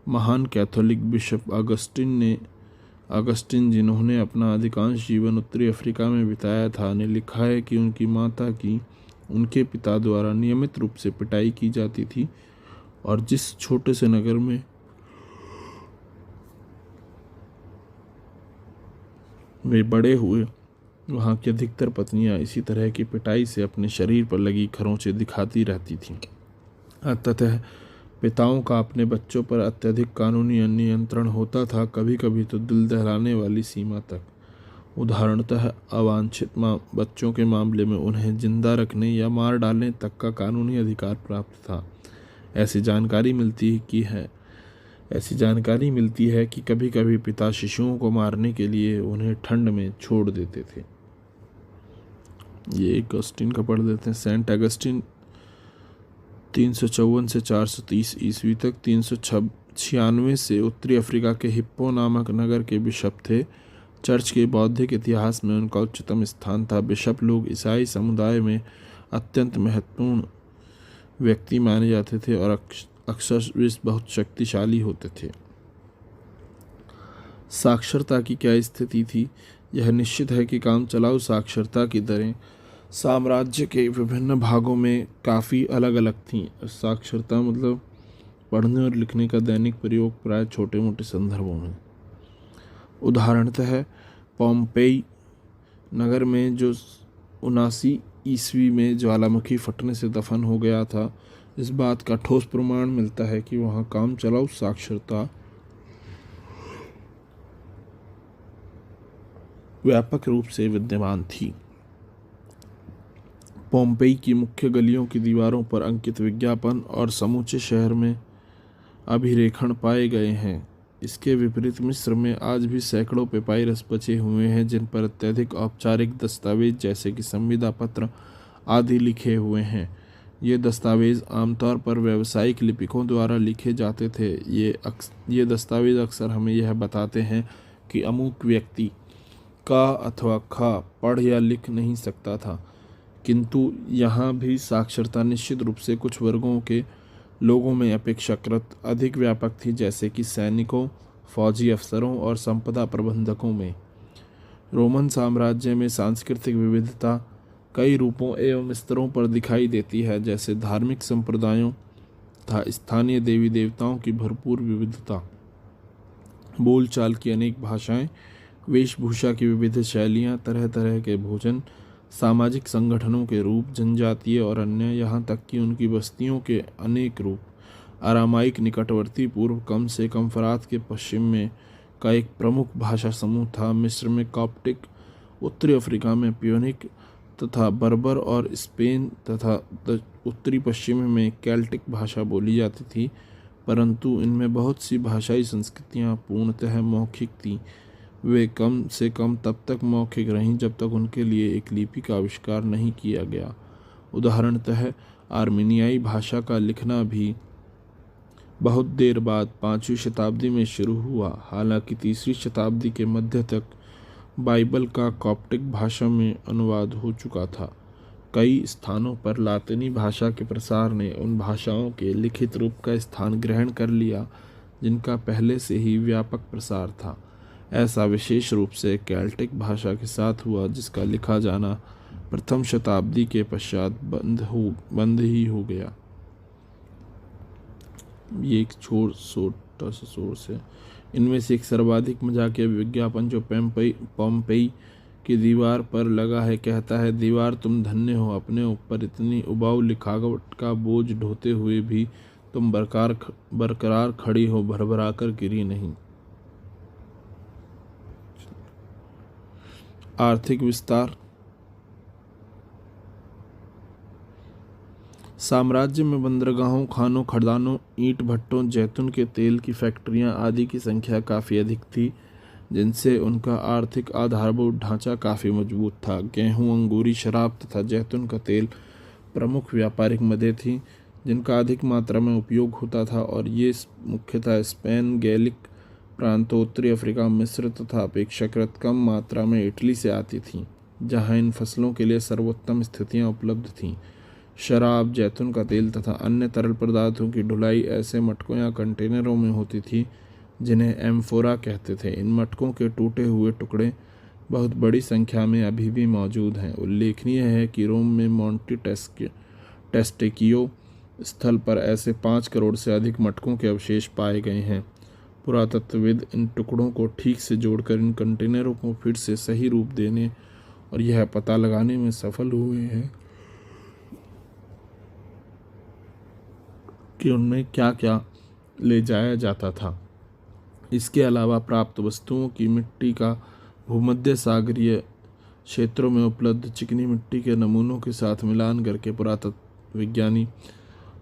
Speaker 1: महान कैथोलिक बिशप अगस्टिन, जिन्होंने अपना अधिकांश जीवन उत्तरी अफ्रीका में बिताया था, ने लिखा है कि उनकी माता की उनके पिता द्वारा नियमित रूप से पिटाई की जाती थी और जिस छोटे से नगर में वे बड़े हुए, वहाँ की अधिकतर पत्नियाँ इसी तरह की पिटाई से अपने शरीर पर लगी खरोंचें दिखाती रहती थीं। अतः पिताओं का अपने बच्चों पर अत्यधिक कानूनी नियंत्रण होता था, कभी कभी तो दिल दहलाने वाली सीमा तक। उदाहरणतः अवांछित बच्चों के मामले में उन्हें जिंदा रखने या मार डालने तक का कानूनी अधिकार प्राप्त था। ऐसी जानकारी मिलती है कि कभी कभी पिता शिशुओं को मारने के लिए उन्हें ठंड में छोड़ देते थे। ये अगस्टिन का पढ़ देते हैं। सेंट अगस्टिन 354 से 430 ईस्वी तक 396 से उत्तरी अफ्रीका के हिप्पो नामक नगर के बिशप थे। चर्च के बौद्धिक इतिहास में उनका उच्चतम स्थान था। बिशप लोग ईसाई समुदाय में अत्यंत महत्वपूर्ण व्यक्ति माने जाते थे और अक्सर वे बहुत शक्तिशाली होते थे। साक्षरता की क्या स्थिति थी? यह निश्चित है कि काम चलाऊ साक्षरता की दरें साम्राज्य के विभिन्न भागों में काफ़ी अलग अलग थीं। साक्षरता मतलब पढ़ने और लिखने का दैनिक प्रयोग प्राय छोटे मोटे संदर्भों में। उदाहरणतः पोम्पेई नगर में जो 79 ईस्वी में ज्वालामुखी फटने से दफन हो गया था, इस बात का ठोस प्रमाण मिलता है कि वहाँ काम चलाऊ साक्षरता व्यापक रूप से विद्यमान थी। पोम्पेई की मुख्य गलियों की दीवारों पर अंकित विज्ञापन और समूचे शहर में अभिलेखण पाए गए हैं। इसके विपरीत मिस्र में आज भी सैकड़ों पेपाइरस बचे हुए हैं जिन पर अत्यधिक औपचारिक दस्तावेज जैसे कि संविदा पत्र आदि लिखे हुए हैं। ये दस्तावेज आमतौर पर व्यावसायिक लिपिकों द्वारा लिखे जाते थे। ये दस्तावेज अक्सर हमें यह बताते हैं कि अमुक व्यक्ति का अथवा खा पढ़ या लिख नहीं सकता था, किंतु यहाँ भी साक्षरता निश्चित रूप से कुछ वर्गों के लोगों में अपेक्षाकृत अधिक व्यापक थी, जैसे कि सैनिकों, फौजी अफसरों और संपदा प्रबंधकों में। रोमन साम्राज्य में सांस्कृतिक विविधता कई रूपों एवं स्तरों पर दिखाई देती है, जैसे धार्मिक संप्रदायों तथा स्थानीय देवी देवताओं की भरपूर विविधता, बोलचाल की अनेक भाषाएं, वेशभूषा की विविध शैलियां, तरह तरह के भोजन, सामाजिक संगठनों के रूप, जनजातीय और अन्य, यहाँ तक कि उनकी बस्तियों के अनेक रूप। अरामाइक निकटवर्ती पूर्व कम से कम फरात के पश्चिम में का एक प्रमुख भाषा समूह था। मिस्र में कॉप्टिक, उत्तरी अफ्रीका में प्योनिक तथा बर्बर और स्पेन तथा उत्तरी पश्चिम में केल्टिक भाषा बोली जाती थी, परंतु इनमें बहुत सी भाषाई संस्कृतियाँ पूर्णतः मौखिक थीं। वे कम से कम तब तक मौखिक रहीं जब तक उनके लिए एक लिपि का आविष्कार नहीं किया गया। उदाहरणतः आर्मीनियाई भाषा का लिखना भी बहुत देर बाद 5वीं शताब्दी में शुरू हुआ। हालांकि 3वीं शताब्दी के मध्य तक बाइबल का कॉप्टिक भाषा में अनुवाद हो चुका था। कई स्थानों पर लातिनी भाषा के प्रसार ने उन भाषाओं के लिखित रूप का स्थान ग्रहण कर लिया जिनका पहले से ही व्यापक प्रसार था। ऐसा विशेष रूप से केल्टिक भाषा के साथ हुआ, जिसका लिखा जाना प्रथम शताब्दी के पश्चात बंद ही हो गया। ये एक छोटा सा सोर्स है। इनमें से एक सर्वाधिक मजाकिया विज्ञापन जो पोम्पेई की दीवार पर लगा है कहता है, दीवार तुम धन्य हो, अपने ऊपर इतनी उबाऊ लिखावट का बोझ ढोते हुए भी तुम बरकरार खड़ी हो, भरभरा कर गिरी नहीं। आर्थिक विस्तार। साम्राज्य में बंदरगाहों, खानों, खदानों, ईंट भट्टों, जैतून के तेल की फैक्ट्रियां आदि की संख्या काफ़ी अधिक थी, जिनसे उनका आर्थिक आधारभूत ढांचा काफ़ी मजबूत था। गेहूं, अंगूरी, शराब तथा जैतून का तेल प्रमुख व्यापारिक मदें थीं जिनका अधिक मात्रा में उपयोग होता था, और ये मुख्यतः स्पेन, गैलिक प्रांतों, उत्तरी अफ्रीका, मिस्र तथा अपेक्षाकृत कम मात्रा में इटली से आती थीं, जहां इन फसलों के लिए सर्वोत्तम स्थितियां उपलब्ध थीं। शराब, जैतून का तेल तथा अन्य तरल पदार्थों की ढुलाई ऐसे मटकों या कंटेनरों में होती थी जिन्हें एम्फोरा कहते थे। इन मटकों के टूटे हुए टुकड़े बहुत बड़ी संख्या में अभी भी मौजूद हैं। उल्लेखनीय है कि रोम में मोंटी टेस्टेकियो स्थल पर ऐसे 5 करोड़ से अधिक मटकों के अवशेष पाए गए हैं। पुरातत्वविद इन टुकड़ों को ठीक से जोड़कर इन कंटेनरों को फिर से सही रूप देने और यह पता लगाने में सफल हुए हैं कि उनमें क्या क्या ले जाया जाता था। इसके अलावा प्राप्त वस्तुओं की मिट्टी का भूमध्य सागरीय क्षेत्रों में उपलब्ध चिकनी मिट्टी के नमूनों के साथ मिलान करके पुरातत्व विज्ञानी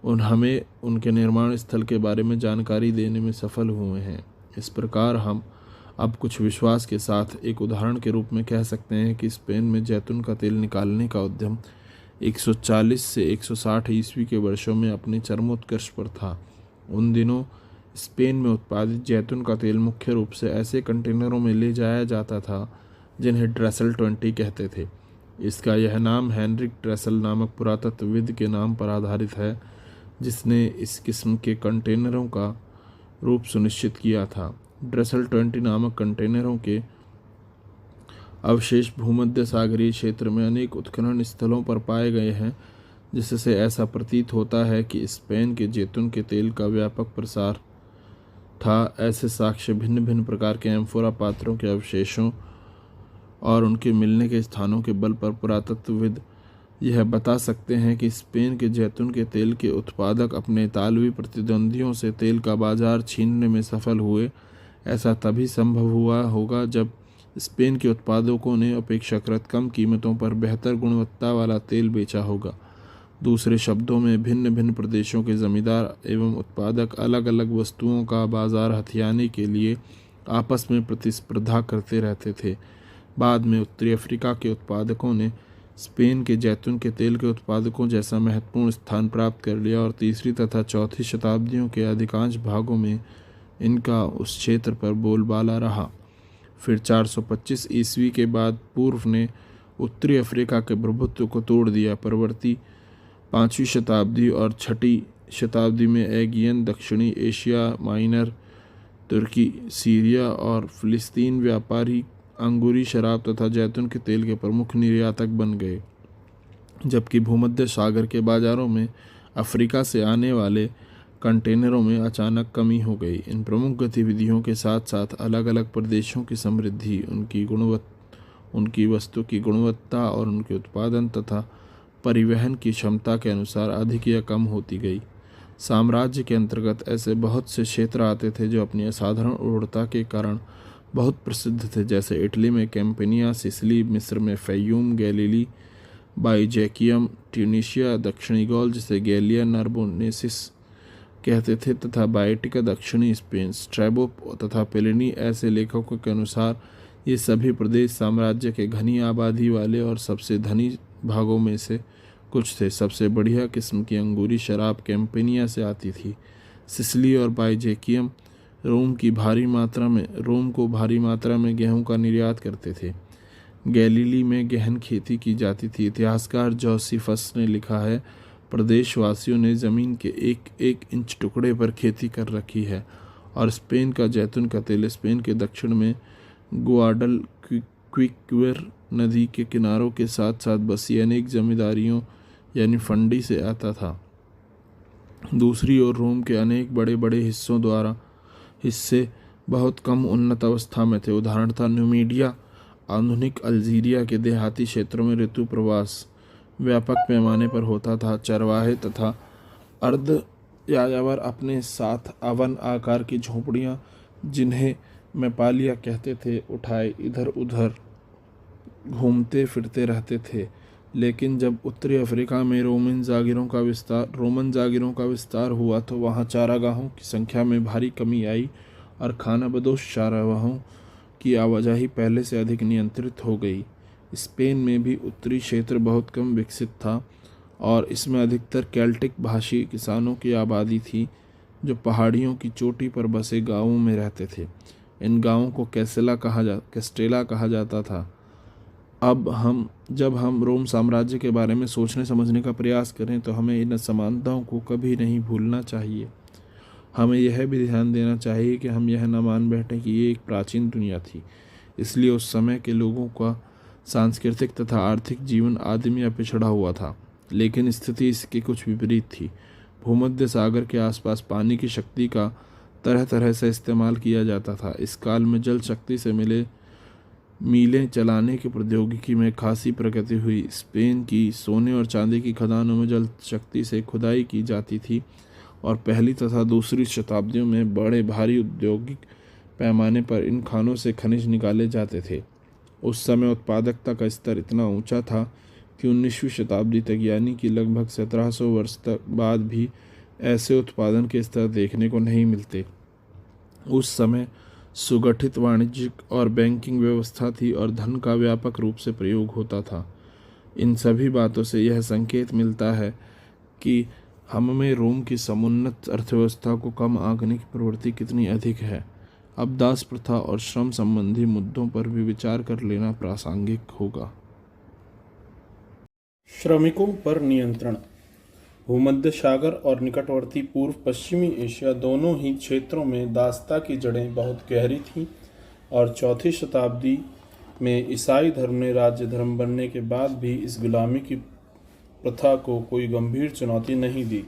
Speaker 1: हमें उनके निर्माण स्थल के बारे में जानकारी देने में सफल हुए हैं। इस प्रकार हम अब कुछ विश्वास के साथ एक उदाहरण के रूप में कह सकते हैं कि स्पेन में जैतून का तेल निकालने का उद्यम 140 से 160 ईस्वी के वर्षों में अपने चरमोत्कर्ष पर था। उन दिनों स्पेन में उत्पादित जैतून का तेल मुख्य रूप से ऐसे कंटेनरों में ले जाया जाता था जिन्हें ड्रेसल 20 कहते थे। इसका यह नाम हेनरिक ड्रेसल नामक पुरातत्वविद के नाम पर आधारित है, जिसने इस किस्म के कंटेनरों का रूप सुनिश्चित किया था। ड्रेसल 20 नामक कंटेनरों के अवशेष भूमध्य सागरीय क्षेत्र में अनेक उत्खनन स्थलों पर पाए गए हैं, जिससे ऐसा प्रतीत होता है कि स्पेन के जैतून के तेल का व्यापक प्रसार था। ऐसे साक्ष्य भिन्न भिन्न प्रकार के एम्फोरा पात्रों के अवशेषों और उनके मिलने के स्थानों के बल पर पुरातत्वविद यह बता सकते हैं कि स्पेन के जैतून के तेल के उत्पादक अपने इतालवी प्रतिद्वंदियों से तेल का बाजार छीनने में सफल हुए। ऐसा तभी संभव हुआ होगा जब स्पेन के उत्पादकों ने अपेक्षाकृत कम कीमतों पर बेहतर गुणवत्ता वाला तेल बेचा होगा। दूसरे शब्दों में भिन्न भिन्न प्रदेशों के जमींदार एवं उत्पादक अलग अलग वस्तुओं का बाजार हथियाने के लिए आपस में प्रतिस्पर्धा करते रहते थे। बाद में उत्तरी अफ्रीका के उत्पादकों ने स्पेन के जैतून के तेल के उत्पादकों जैसा महत्वपूर्ण स्थान प्राप्त कर लिया और तीसरी तथा चौथी शताब्दियों के अधिकांश भागों में इनका उस क्षेत्र पर बोलबाला रहा। फिर 425 ईस्वी के बाद पूर्व ने उत्तरी अफ्रीका के प्रभुत्व को तोड़ दिया। परवर्ती 5वीं शताब्दी और 6ठी शताब्दी में एगियन, दक्षिणी एशिया माइनर, तुर्की, सीरिया और फिलिस्तीन व्यापारी अंगूरी शराब तथा जैतून के तेल के प्रमुख निर्यातक बन गए, जबकि भूमध्य सागर के बाजारों में अफ्रीका से आने वाले कंटेनरों में अचानक कमी हो गई। इन प्रमुख गतिविधियों के साथ साथ अलग अलग प्रदेशों की समृद्धि, उनकी वस्तु की गुणवत्ता और उनके उत्पादन तथा परिवहन की क्षमता के अनुसार अधिक या कम होती गई। साम्राज्य के अंतर्गत ऐसे बहुत से क्षेत्र आते थे जो अपनी असाधारण उर्वरता के कारण बहुत प्रसिद्ध थे, जैसे इटली में कैम्पेनिया, सिसिली, मिस्र में फ़ैयूम, गैलीली, बाइजैकियम, ट्यूनीशिया, दक्षिणी गौल जिसे गैलिया नर्बोनेसिस कहते थे तथा बाइटिका, दक्षिणी स्पेन, स्ट्रैबो तथा पेलिनी। ऐसे लेखकों के अनुसार ये सभी प्रदेश साम्राज्य के घनी आबादी वाले और सबसे धनी भागों में से कुछ थे। सबसे बढ़िया किस्म की अंगूरी शराब कैम्पेनिया से आती थी। सिसिली और बाइजैकियम रोम को भारी मात्रा में गेहूं का निर्यात करते थे। गैलीली में गहन खेती की जाती थी। इतिहासकार जोसिफस ने लिखा है, प्रदेशवासियों ने ज़मीन के एक एक इंच टुकड़े पर खेती कर रखी है। और स्पेन का जैतून का तेल स्पेन के दक्षिण में गुआडलक्विविर नदी के किनारों के साथ साथ बसी अनेक जमींदारियों यानी फंडी से आता था। दूसरी ओर रोम के अनेक बड़े बड़े हिस्से बहुत कम उन्नत अवस्था में थे। उदाहरणतः न्यूमीडिया, आधुनिक अल्जीरिया के देहाती क्षेत्रों में ऋतु प्रवास व्यापक पैमाने पर होता था। चरवाहे तथा अर्ध यायावर अपने साथ अवन आकार की झोपड़ियां, जिन्हें मैपालिया कहते थे, उठाए इधर उधर घूमते फिरते रहते थे। लेकिन जब उत्तरी अफ्रीका में रोमन जागीरों का विस्तार हुआ तो वहाँ चारागाहों की संख्या में भारी कमी आई और खानाबदोश चारागाहों की आवाजाही पहले से अधिक नियंत्रित हो गई। स्पेन में भी उत्तरी क्षेत्र बहुत कम विकसित था और इसमें अधिकतर केल्टिक भाषी किसानों की आबादी थी जो पहाड़ियों की चोटी पर बसे गांवों में रहते थे। इन गांवों को कैस्टेला कहा जाता था। जब हम रोम साम्राज्य के बारे में सोचने समझने का प्रयास करें तो हमें इन समानताओं को कभी नहीं भूलना चाहिए। हमें यह भी ध्यान देना चाहिए कि हम यह न मान बैठें कि ये एक प्राचीन दुनिया थी, इसलिए उस समय के लोगों का सांस्कृतिक तथा आर्थिक जीवन आदिम या पिछड़ा हुआ था। लेकिन स्थिति इसके कुछ विपरीत थी। भूमध्य सागर के आसपास पानी की शक्ति का तरह तरह से इस्तेमाल किया जाता था। इस काल में जल शक्ति से मिले मीलें चलाने की प्रौद्योगिकी में खासी प्रगति हुई। स्पेन की सोने और चांदी की खदानों में जल शक्ति से खुदाई की जाती थी और पहली तथा दूसरी शताब्दियों में बड़े भारी औद्योगिक पैमाने पर इन खानों से खनिज निकाले जाते थे। उस समय उत्पादकता का स्तर इतना ऊंचा था कि 19वीं शताब्दी तक यानी कि लगभग 1700 वर्ष तक बाद भी ऐसे उत्पादन के स्तर देखने को नहीं मिलते। उस समय सुगठित वाणिज्यिक और बैंकिंग व्यवस्था थी और धन का व्यापक रूप से प्रयोग होता था। इन सभी बातों से यह संकेत मिलता है कि हम में रोम की समुन्नत अर्थव्यवस्था को कम आंकने की प्रवृत्ति कितनी अधिक है। अब दास प्रथा और श्रम संबंधी मुद्दों पर भी विचार कर लेना प्रासंगिक होगा।
Speaker 2: श्रमिकों पर नियंत्रण। भूमध्य सागर और निकटवर्ती पूर्व पश्चिमी एशिया दोनों ही क्षेत्रों में दासता की जड़ें बहुत गहरी थीं और चौथी शताब्दी में ईसाई धर्म ने राज्य धर्म बनने के बाद भी इस गुलामी की प्रथा को कोई गंभीर चुनौती नहीं दी।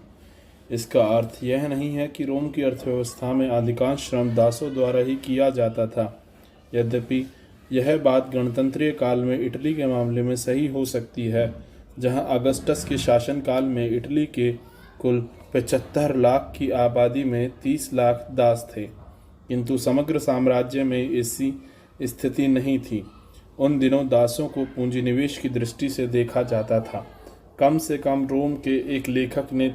Speaker 2: इसका अर्थ यह नहीं है कि रोम की अर्थव्यवस्था में अधिकांश श्रम दासों द्वारा ही किया जाता था। यद्यपि यह बात गणतंत्रीय काल में इटली के मामले में सही हो सकती है, जहां अगस्टस के शासनकाल में इटली के कुल 75 लाख की आबादी में 30 लाख दास थे, किंतु समग्र साम्राज्य में ऐसी स्थिति नहीं थी। उन दिनों दासों को पूंजी निवेश की दृष्टि से देखा जाता था। कम से कम रोम के एक लेखक ने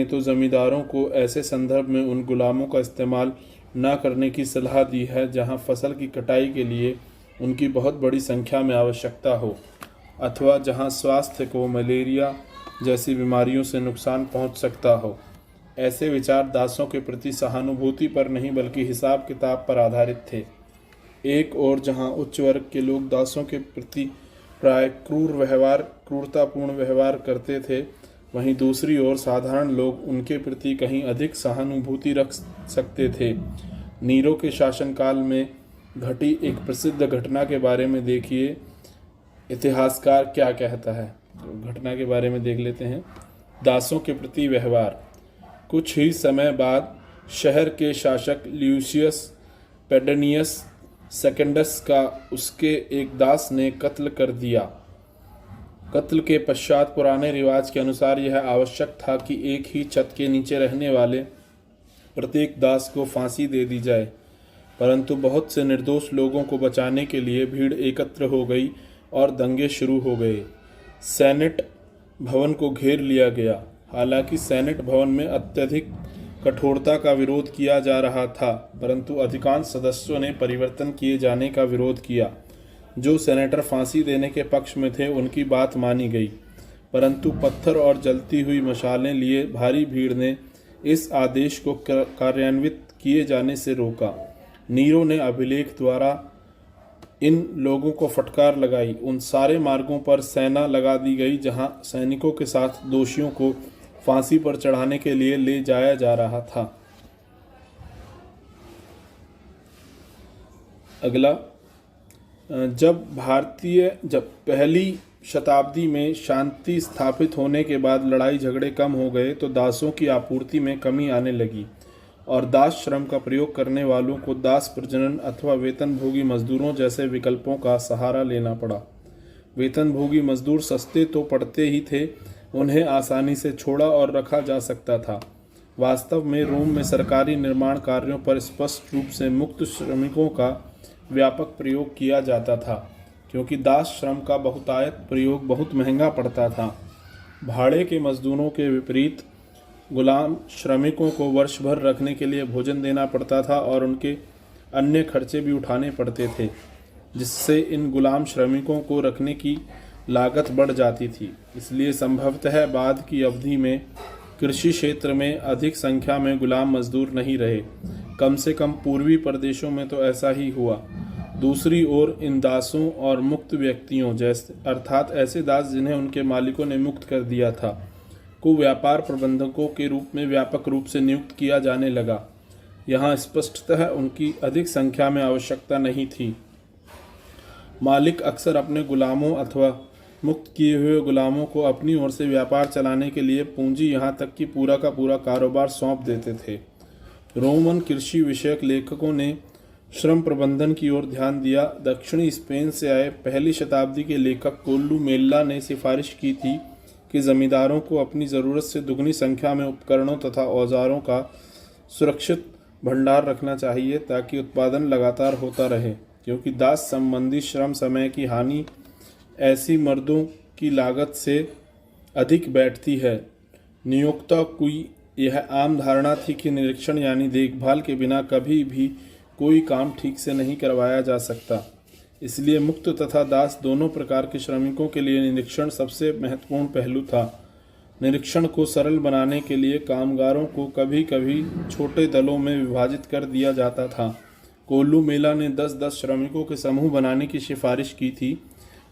Speaker 2: तो जमींदारों को ऐसे संदर्भ में उन गुलामों का इस्तेमाल न करने की सलाह दी है जहां फसल की कटाई के लिए उनकी बहुत बड़ी संख्या में आवश्यकता हो, अथवा जहां स्वास्थ्य को मलेरिया जैसी बीमारियों से नुकसान पहुंच सकता हो। ऐसे विचार दासों के प्रति सहानुभूति पर नहीं बल्कि हिसाब किताब पर आधारित थे। एक और जहां उच्च वर्ग के लोग दासों के प्रति प्राय क्रूरतापूर्ण व्यवहार करते थे, वहीं दूसरी ओर साधारण लोग उनके प्रति कहीं अधिक सहानुभूति रख सकते थे। नीरो के शासनकाल में घटी एक प्रसिद्ध घटना के बारे में देखिए इतिहासकार क्या कहता है। घटना के बारे में देख लेते हैं। दासों के प्रति व्यवहार। कुछ ही समय बाद शहर के शासक ल्यूसियस पेडनियस सेकेंडस का उसके एक दास ने कत्ल कर दिया। कत्ल के पश्चात पुराने रिवाज के अनुसार यह आवश्यक था कि एक ही छत के नीचे रहने वाले प्रत्येक दास को फांसी दे दी जाए, परंतु बहुत से निर्दोष लोगों को बचाने के लिए भीड़ एकत्र हो गई और दंगे शुरू हो गए। सेनेट भवन को घेर लिया गया। हालांकि सेनेट भवन में अत्यधिक कठोरता का विरोध किया जा रहा था, परंतु अधिकांश सदस्यों ने परिवर्तन किए जाने का विरोध किया। जो सेनेटर फांसी देने के पक्ष में थे उनकी बात मानी गई, परंतु पत्थर और जलती हुई मशालें लिए भारी भीड़ ने इस आदेश को कार्यान्वित किए जाने से रोका। नीरो ने अभिलेख द्वारा इन लोगों को फटकार लगाई। उन सारे मार्गों पर सेना लगा दी गई जहां सैनिकों के साथ दोषियों को फांसी पर चढ़ाने के लिए ले जाया जा रहा था। अगला, जब पहली शताब्दी में शांति स्थापित होने के बाद लड़ाई झगड़े कम हो गए तो दासों की आपूर्ति में कमी आने लगी और दास श्रम का प्रयोग करने वालों को दास प्रजनन अथवा वेतनभोगी मजदूरों जैसे विकल्पों का सहारा लेना पड़ा। वेतनभोगी मजदूर सस्ते तो पड़ते ही थे, उन्हें आसानी से छोड़ा और रखा जा सकता था। वास्तव में रोम में सरकारी निर्माण कार्यों पर स्पष्ट रूप से मुक्त श्रमिकों का व्यापक प्रयोग किया जाता था, क्योंकि दास श्रम का बहुतायत प्रयोग बहुत महंगा पड़ता था। भाड़े के मजदूरों के विपरीत गुलाम श्रमिकों को वर्ष भर रखने के लिए भोजन देना पड़ता था और उनके अन्य खर्चे भी उठाने पड़ते थे, जिससे इन गुलाम श्रमिकों को रखने की लागत बढ़ जाती थी। इसलिए संभवतः बाद की अवधि में कृषि क्षेत्र में अधिक संख्या में गुलाम मजदूर नहीं रहे। कम से कम पूर्वी प्रदेशों में तो ऐसा ही हुआ। दूसरी ओर इन दासों और मुक्त व्यक्तियों जैसे अर्थात ऐसे दास जिन्हें उनके मालिकों ने मुक्त कर दिया था को व्यापार प्रबंधकों के रूप में व्यापक रूप से नियुक्त किया जाने लगा। यहाँ स्पष्टतः उनकी अधिक संख्या में आवश्यकता नहीं थी। मालिक अक्सर अपने गुलामों अथवा मुक्त किए हुए गुलामों को अपनी ओर से व्यापार चलाने के लिए पूंजी यहाँ तक कि पूरा का पूरा कारोबार सौंप देते थे। रोमन कृषि विषयक लेखकों ने श्रम प्रबंधन की ओर ध्यान दिया। दक्षिणी स्पेन से आए पहली शताब्दी के लेखक कोल्लू मेल्ला ने सिफारिश की थी कि जमींदारों को अपनी ज़रूरत से दुगनी संख्या में उपकरणों तथा औजारों का सुरक्षित भंडार रखना चाहिए ताकि उत्पादन लगातार होता रहे, क्योंकि दास संबंधी श्रम समय की हानि ऐसी मर्दों की लागत से अधिक बैठती है। नियोक्ता की यह आम धारणा थी कि निरीक्षण यानी देखभाल के बिना कभी भी कोई काम ठीक से नहीं करवाया जा सकता। इसलिए मुक्त तथा दास दोनों प्रकार के श्रमिकों के लिए निरीक्षण सबसे महत्वपूर्ण पहलू था। निरीक्षण को सरल बनाने के लिए कामगारों को कभी कभी छोटे दलों में विभाजित कर दिया जाता था। कोल्लू मेला ने 10-10 श्रमिकों के समूह बनाने की सिफारिश की थी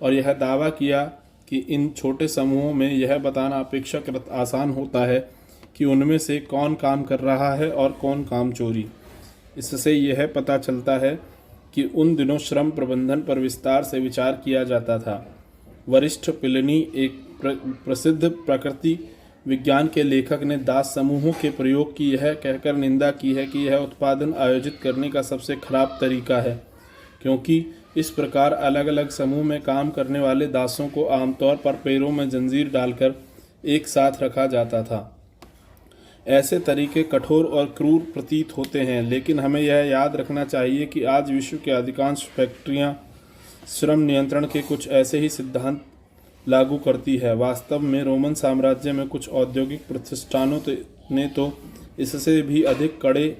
Speaker 2: और यह दावा किया कि इन छोटे समूहों में यह बताना अपेक्षाकृत आसान होता है कि उनमें से कौन काम कर रहा है और कौन काम चोरी। इससे यह पता चलता है कि उन दिनों श्रम प्रबंधन पर विस्तार से विचार किया जाता था। वरिष्ठ प्लिनी, एक प्रसिद्ध प्रकृति विज्ञान के लेखक, ने दास समूहों के प्रयोग की यह कहकर निंदा की है कि यह उत्पादन आयोजित करने का सबसे खराब तरीका है, क्योंकि इस प्रकार अलग अलग समूह में काम करने वाले दासों को आमतौर पर पैरों में जंजीर डालकर एक साथ रखा जाता था। ऐसे तरीके कठोर और क्रूर प्रतीत होते हैं, लेकिन हमें यह याद रखना चाहिए कि आज विश्व के अधिकांश फैक्ट्रियां श्रम नियंत्रण के कुछ ऐसे ही सिद्धांत लागू करती है। वास्तव में रोमन साम्राज्य में कुछ औद्योगिक प्रतिष्ठानों ने तो इससे भी अधिक कड़े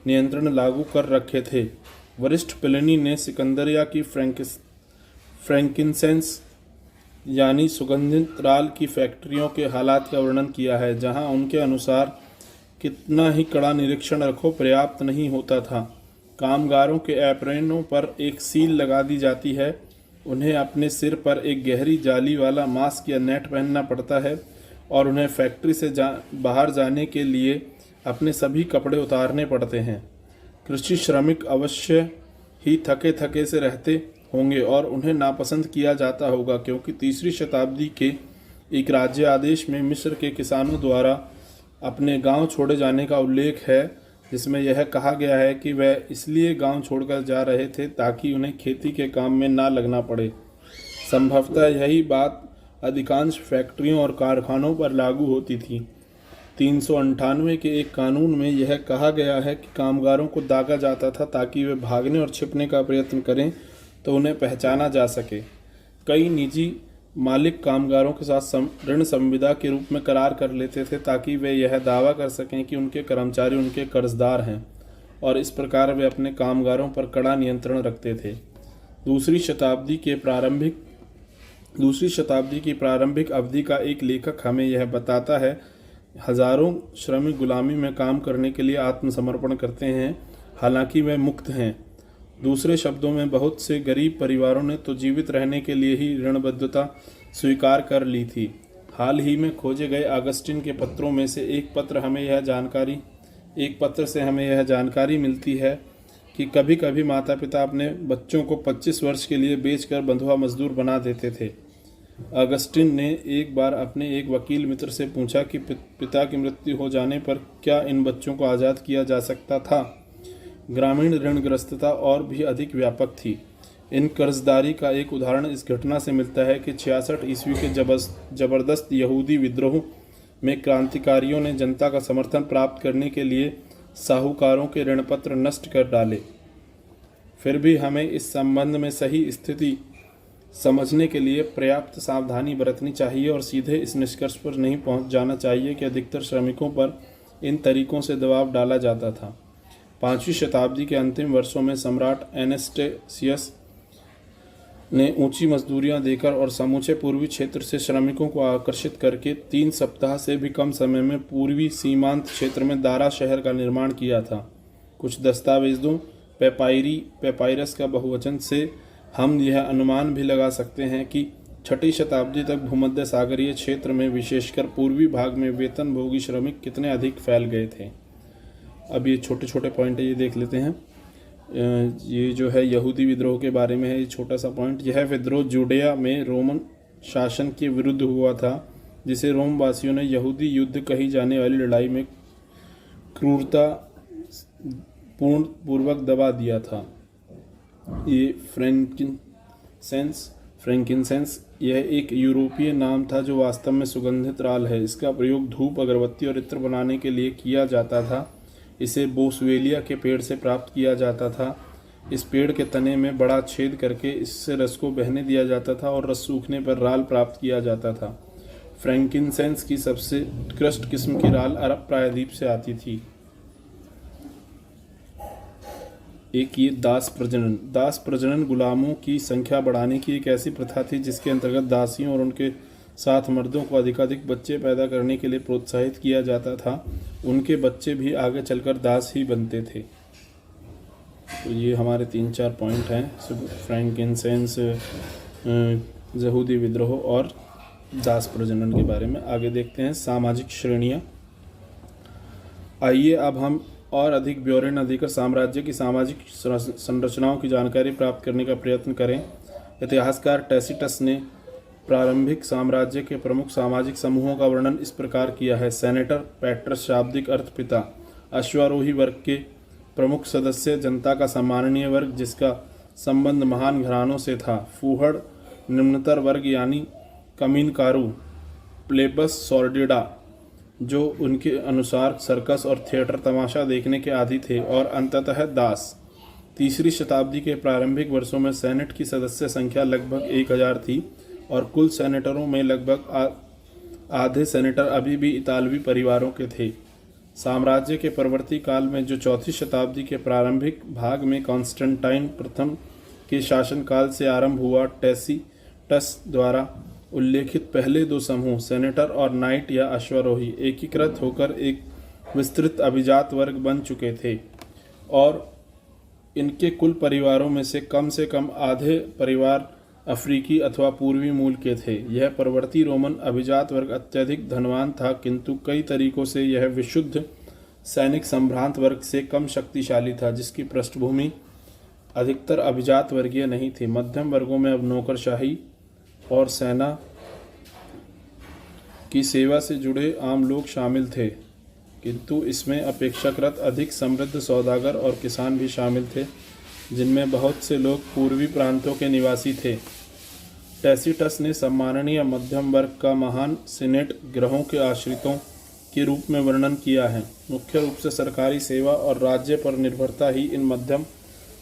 Speaker 2: नियंत्रण लागू कर रखे थे। वरिष्ठ प्लिनी ने सिकंदरिया की फ्रैंकिनसेंस यानी सुगंधित राल की फैक्ट्रियों के हालात का वर्णन किया है, जहां उनके अनुसार कितना ही कड़ा निरीक्षण रखो पर्याप्त नहीं होता था। कामगारों के एप्रनों पर एक सील लगा दी जाती है, उन्हें अपने सिर पर एक गहरी जाली वाला मास्क या नेट पहनना पड़ता है और उन्हें फैक्ट्री से बाहर जाने के लिए अपने सभी कपड़े उतारने पड़ते हैं। कृषि श्रमिक अवश्य ही थके थके से रहते होंगे और उन्हें नापसंद किया जाता होगा, क्योंकि 3री शताब्दी के एक राज्य आदेश में मिस्र के किसानों द्वारा अपने गांव छोड़े जाने का उल्लेख है, जिसमें यह कहा गया है कि वह इसलिए गांव छोड़कर जा रहे थे ताकि उन्हें खेती के काम में ना लगना पड़े। संभवतः यही बात अधिकांश फैक्ट्रियों और कारखानों पर लागू होती थी। 398 के एक कानून में यह कहा गया है कि कामगारों को दागा जाता था ताकि वे भागने और छिपने का प्रयत्न करें तो उन्हें पहचाना जा सके। कई निजी मालिक कामगारों के साथ ऋण संविदा के रूप में करार कर लेते थे ताकि वे यह दावा कर सकें कि उनके कर्मचारी उनके कर्जदार हैं, और इस प्रकार वे अपने कामगारों पर कड़ा नियंत्रण रखते थे। दूसरी शताब्दी की प्रारंभिक अवधि का एक लेखक हमें यह बताता है, हजारों श्रमिक गुलामी में काम करने के लिए आत्मसमर्पण करते हैं, हालांकि वे मुक्त हैं। दूसरे शब्दों में, बहुत से गरीब परिवारों ने तो जीवित रहने के लिए ही ऋणबद्धता स्वीकार कर ली थी। हाल ही में खोजे गए अगस्टिन के पत्रों में से एक पत्र से हमें यह जानकारी मिलती है कि कभी कभी माता पिता अपने बच्चों को 25 वर्ष के लिए बेचकर बंधुआ मजदूर बना देते थे। अगस्टिन ने एक बार अपने एक वकील मित्र से पूछा कि पिता की मृत्यु हो जाने पर क्या इन बच्चों को आज़ाद किया जा सकता था। ग्रामीण ऋणग्रस्तता और भी अधिक व्यापक थी। इन कर्जदारी का एक उदाहरण इस घटना से मिलता है कि 66 ईस्वी के जबरदस्त यहूदी विद्रोह में क्रांतिकारियों ने जनता का समर्थन प्राप्त करने के लिए साहूकारों के ऋणपत्र नष्ट कर डाले। फिर भी हमें इस संबंध में सही स्थिति समझने के लिए पर्याप्त सावधानी बरतनी चाहिए और सीधे इस निष्कर्ष पर नहीं पहुंच जाना चाहिए कि अधिकतर श्रमिकों पर इन तरीकों से दबाव डाला जाता था। 5वीं शताब्दी के अंतिम वर्षों में सम्राट एनेस्टेसियस ने ऊंची मजदूरियां देकर और समूचे पूर्वी क्षेत्र से श्रमिकों को आकर्षित करके 3 सप्ताह से भी कम समय में पूर्वी सीमांत क्षेत्र में दारा शहर का निर्माण किया था। कुछ दस्तावेजों पेपाइरस का बहुवचन से हम यह अनुमान भी लगा सकते हैं कि 6ठी शताब्दी तक भूमध्य सागरीय क्षेत्र में, विशेषकर पूर्वी भाग में, वेतनभोगी श्रमिक कितने अधिक फैल गए थे। अब ये छोटे छोटे पॉइंट है, ये देख लेते हैं। ये जो है यहूदी विद्रोह के बारे में है, ये छोटा सा पॉइंट। यह विद्रोह जूडिया में रोमन शासन के विरुद्ध हुआ था, जिसे रोम वासियों ने यहूदी युद्ध कही जाने वाली लड़ाई में क्रूरता पूर्वक दबा दिया था। ये फ्रैंकिनसेंस यह एक यूरोपीय नाम था जो वास्तव में सुगंधित राल है। इसका प्रयोग धूप, अगरबत्ती और इत्र बनाने के लिए किया जाता था। इसे बोसवेलिया के पेड़ से प्राप्त किया जाता था। इस पेड़ के तने में बड़ा छेद करके इससे रस को बहने दिया जाता था और रस सूखने पर राल प्राप्त किया जाता था। फ्रैंकिनसेंस की सबसे उत्कृष्ट किस्म की राल अरब प्रायद्वीप से आती थी। एक ये दास प्रजनन गुलामों की संख्या बढ़ाने की एक ऐसी प्रथा थी जिसके अंतर्गत दासियों और उनके साथ मर्दों को अधिकाधिक बच्चे पैदा करने के लिए प्रोत्साहित किया जाता था। उनके बच्चे भी आगे चलकर दास ही बनते थे। तो ये हमारे 3-4 पॉइंट हैं, फ्रैंकिनसेंस, यहूदी विद्रोह और दास प्रजनन के बारे में। आगे देखते हैं सामाजिक श्रेणियाँ। आइए अब हम और अधिक ब्यौरे न देकर साम्राज्य की सामाजिक संरचनाओं की जानकारी प्राप्त करने का प्रयत्न करें। इतिहासकार टैसिटस ने प्रारंभिक साम्राज्य के प्रमुख सामाजिक समूहों का वर्णन इस प्रकार किया है। सेनेटर, पैट्रस शाब्दिक अर्थ पिता, अश्वारोही वर्ग के प्रमुख सदस्य, जनता का सम्माननीय वर्ग जिसका संबंध महान घरानों से था, फूहड़, निम्नतर वर्ग यानी कमीनकारू, प्लेबस सॉर्डिडा जो उनके अनुसार सर्कस और थिएटर तमाशा देखने के आदी थे, और अंततः दास। 3री शताब्दी के प्रारंभिक वर्षों में सेनेट की सदस्य संख्या लगभग 1000 थी और कुल सेनेटरों में लगभग आधे सेनेटर अभी भी इतालवी परिवारों के थे। साम्राज्य के परवर्ती काल में जो चौथी शताब्दी के प्रारंभिक भाग में कॉन्स्टेंटाइन प्रथम के शासनकाल से आरंभ हुआ, टैसीटस द्वारा उल्लेखित पहले दो समूह सेनेटर और नाइट या अश्वारोही एकीकृत होकर एक विस्तृत अभिजात वर्ग बन चुके थे और इनके कुल परिवारों में से कम आधे परिवार अफ्रीकी अथवा पूर्वी मूल के थे। यह परवर्ती रोमन अभिजात वर्ग अत्यधिक धनवान था, किंतु कई तरीकों से यह विशुद्ध सैनिक संभ्रांत वर्ग से कम शक्तिशाली था, जिसकी पृष्ठभूमि अधिकतर अभिजात वर्गीय नहीं थी। मध्यम वर्गों में अब नौकरशाही और सेना की सेवा से जुड़े आम लोग शामिल थे, किंतु इसमें अपेक्षाकृत अधिक समृद्ध सौदागर और किसान भी शामिल थे, जिनमें बहुत से लोग पूर्वी प्रांतों के निवासी थे। टैसीटस ने सम्माननीय मध्यम वर्ग का महान सीनेट ग्रहों के आश्रितों के रूप में वर्णन किया है। मुख्य रूप से सरकारी सेवा और राज्य पर निर्भरता ही इन मध्यम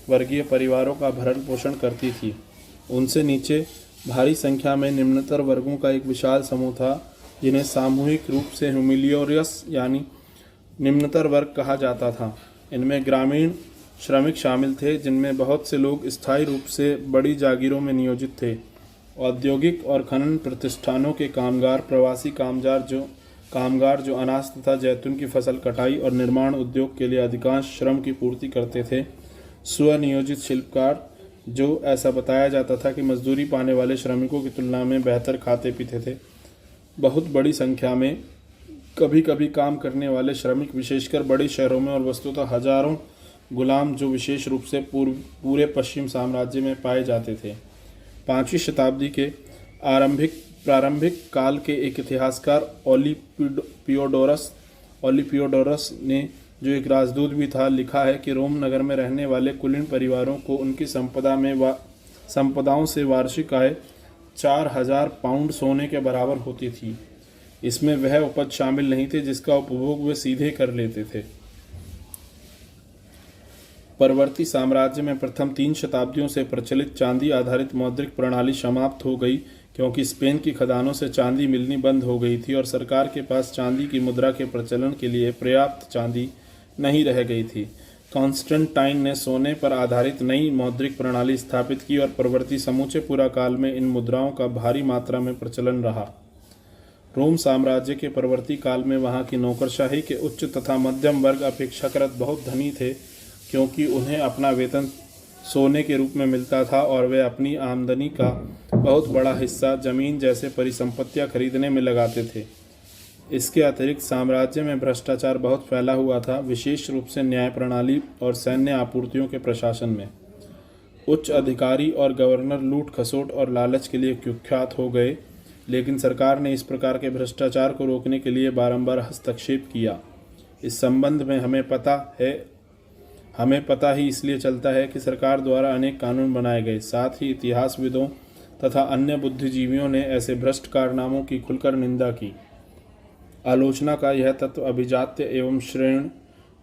Speaker 2: वर्गीय परिवारों का भरण पोषण करती थी। उनसे नीचे भारी संख्या में निम्नतर वर्गों का एक विशाल समूह था, जिन्हें सामूहिक रूप से ह्यूमिलियोरियस यानी निम्नतर वर्ग कहा जाता था। इनमें ग्रामीण श्रमिक शामिल थे, जिनमें बहुत से लोग स्थायी रूप से बड़ी जागीरों में नियोजित थे। औद्योगिक और खनन प्रतिष्ठानों के कामगार, प्रवासी कामगार जो अनाज तथा जैतून की फसल कटाई और निर्माण उद्योग के लिए अधिकांश श्रम की पूर्ति करते थे। स्वनियोजित शिल्पकार, जो ऐसा बताया जाता था कि मजदूरी पाने वाले श्रमिकों की तुलना में बेहतर खाते पीते थे। बहुत बड़ी संख्या में कभी कभी काम करने वाले श्रमिक, विशेषकर बड़े शहरों में, और वस्तुतः हजारों गुलाम जो विशेष रूप से पूरे पश्चिम साम्राज्य में पाए जाते थे। 5वीं शताब्दी के प्रारंभिक काल के एक इतिहासकार ओलिपियोडोरस ने, जो एक राजदूत भी था, लिखा है कि रोम नगर में रहने वाले कुलीन परिवारों को उनकी संपदाओं से वार्षिक आय 4000 पाउंड सोने के बराबर होती थी। इसमें वह उपज शामिल नहीं थे जिसका उपभोग वे सीधे कर लेते थे। परवर्ती साम्राज्य में प्रथम 3 शताब्दियों से प्रचलित चांदी आधारित मौद्रिक प्रणाली समाप्त हो गई, क्योंकि स्पेन की खदानों से चांदी मिलनी बंद हो गई थी और सरकार के पास चांदी की मुद्रा के प्रचलन के लिए पर्याप्त चांदी नहीं रह गई थी। कॉन्स्टेंटाइन ने सोने पर आधारित नई मौद्रिक प्रणाली स्थापित की और परवर्ती समूचे पूरा काल में इन मुद्राओं का भारी मात्रा में प्रचलन रहा। रोम साम्राज्य के परवर्ती काल में वहाँ की नौकरशाही के उच्च तथा मध्यम वर्ग अपेक्षाकृत बहुत धनी थे, क्योंकि उन्हें अपना वेतन सोने के रूप में मिलता था और वे अपनी आमदनी का बहुत बड़ा हिस्सा जमीन जैसे परिसंपत्तियां खरीदने में लगाते थे। इसके अतिरिक्त साम्राज्य में भ्रष्टाचार बहुत फैला हुआ था, विशेष रूप से न्याय प्रणाली और सैन्य आपूर्तियों के प्रशासन में। उच्च अधिकारी और गवर्नर लूट खसोट और लालच के लिए कुख्यात हो गए, लेकिन सरकार ने इस प्रकार के भ्रष्टाचार को रोकने के लिए बारंबार हस्तक्षेप किया। इस संबंध में हमें पता ही इसलिए चलता है कि सरकार द्वारा अनेक कानून बनाए गए। साथ ही इतिहासविदों तथा अन्य बुद्धिजीवियों ने ऐसे भ्रष्ट कारनामों की खुलकर निंदा की। आलोचना का यह तत्व अभिजात्य एवं श्रेण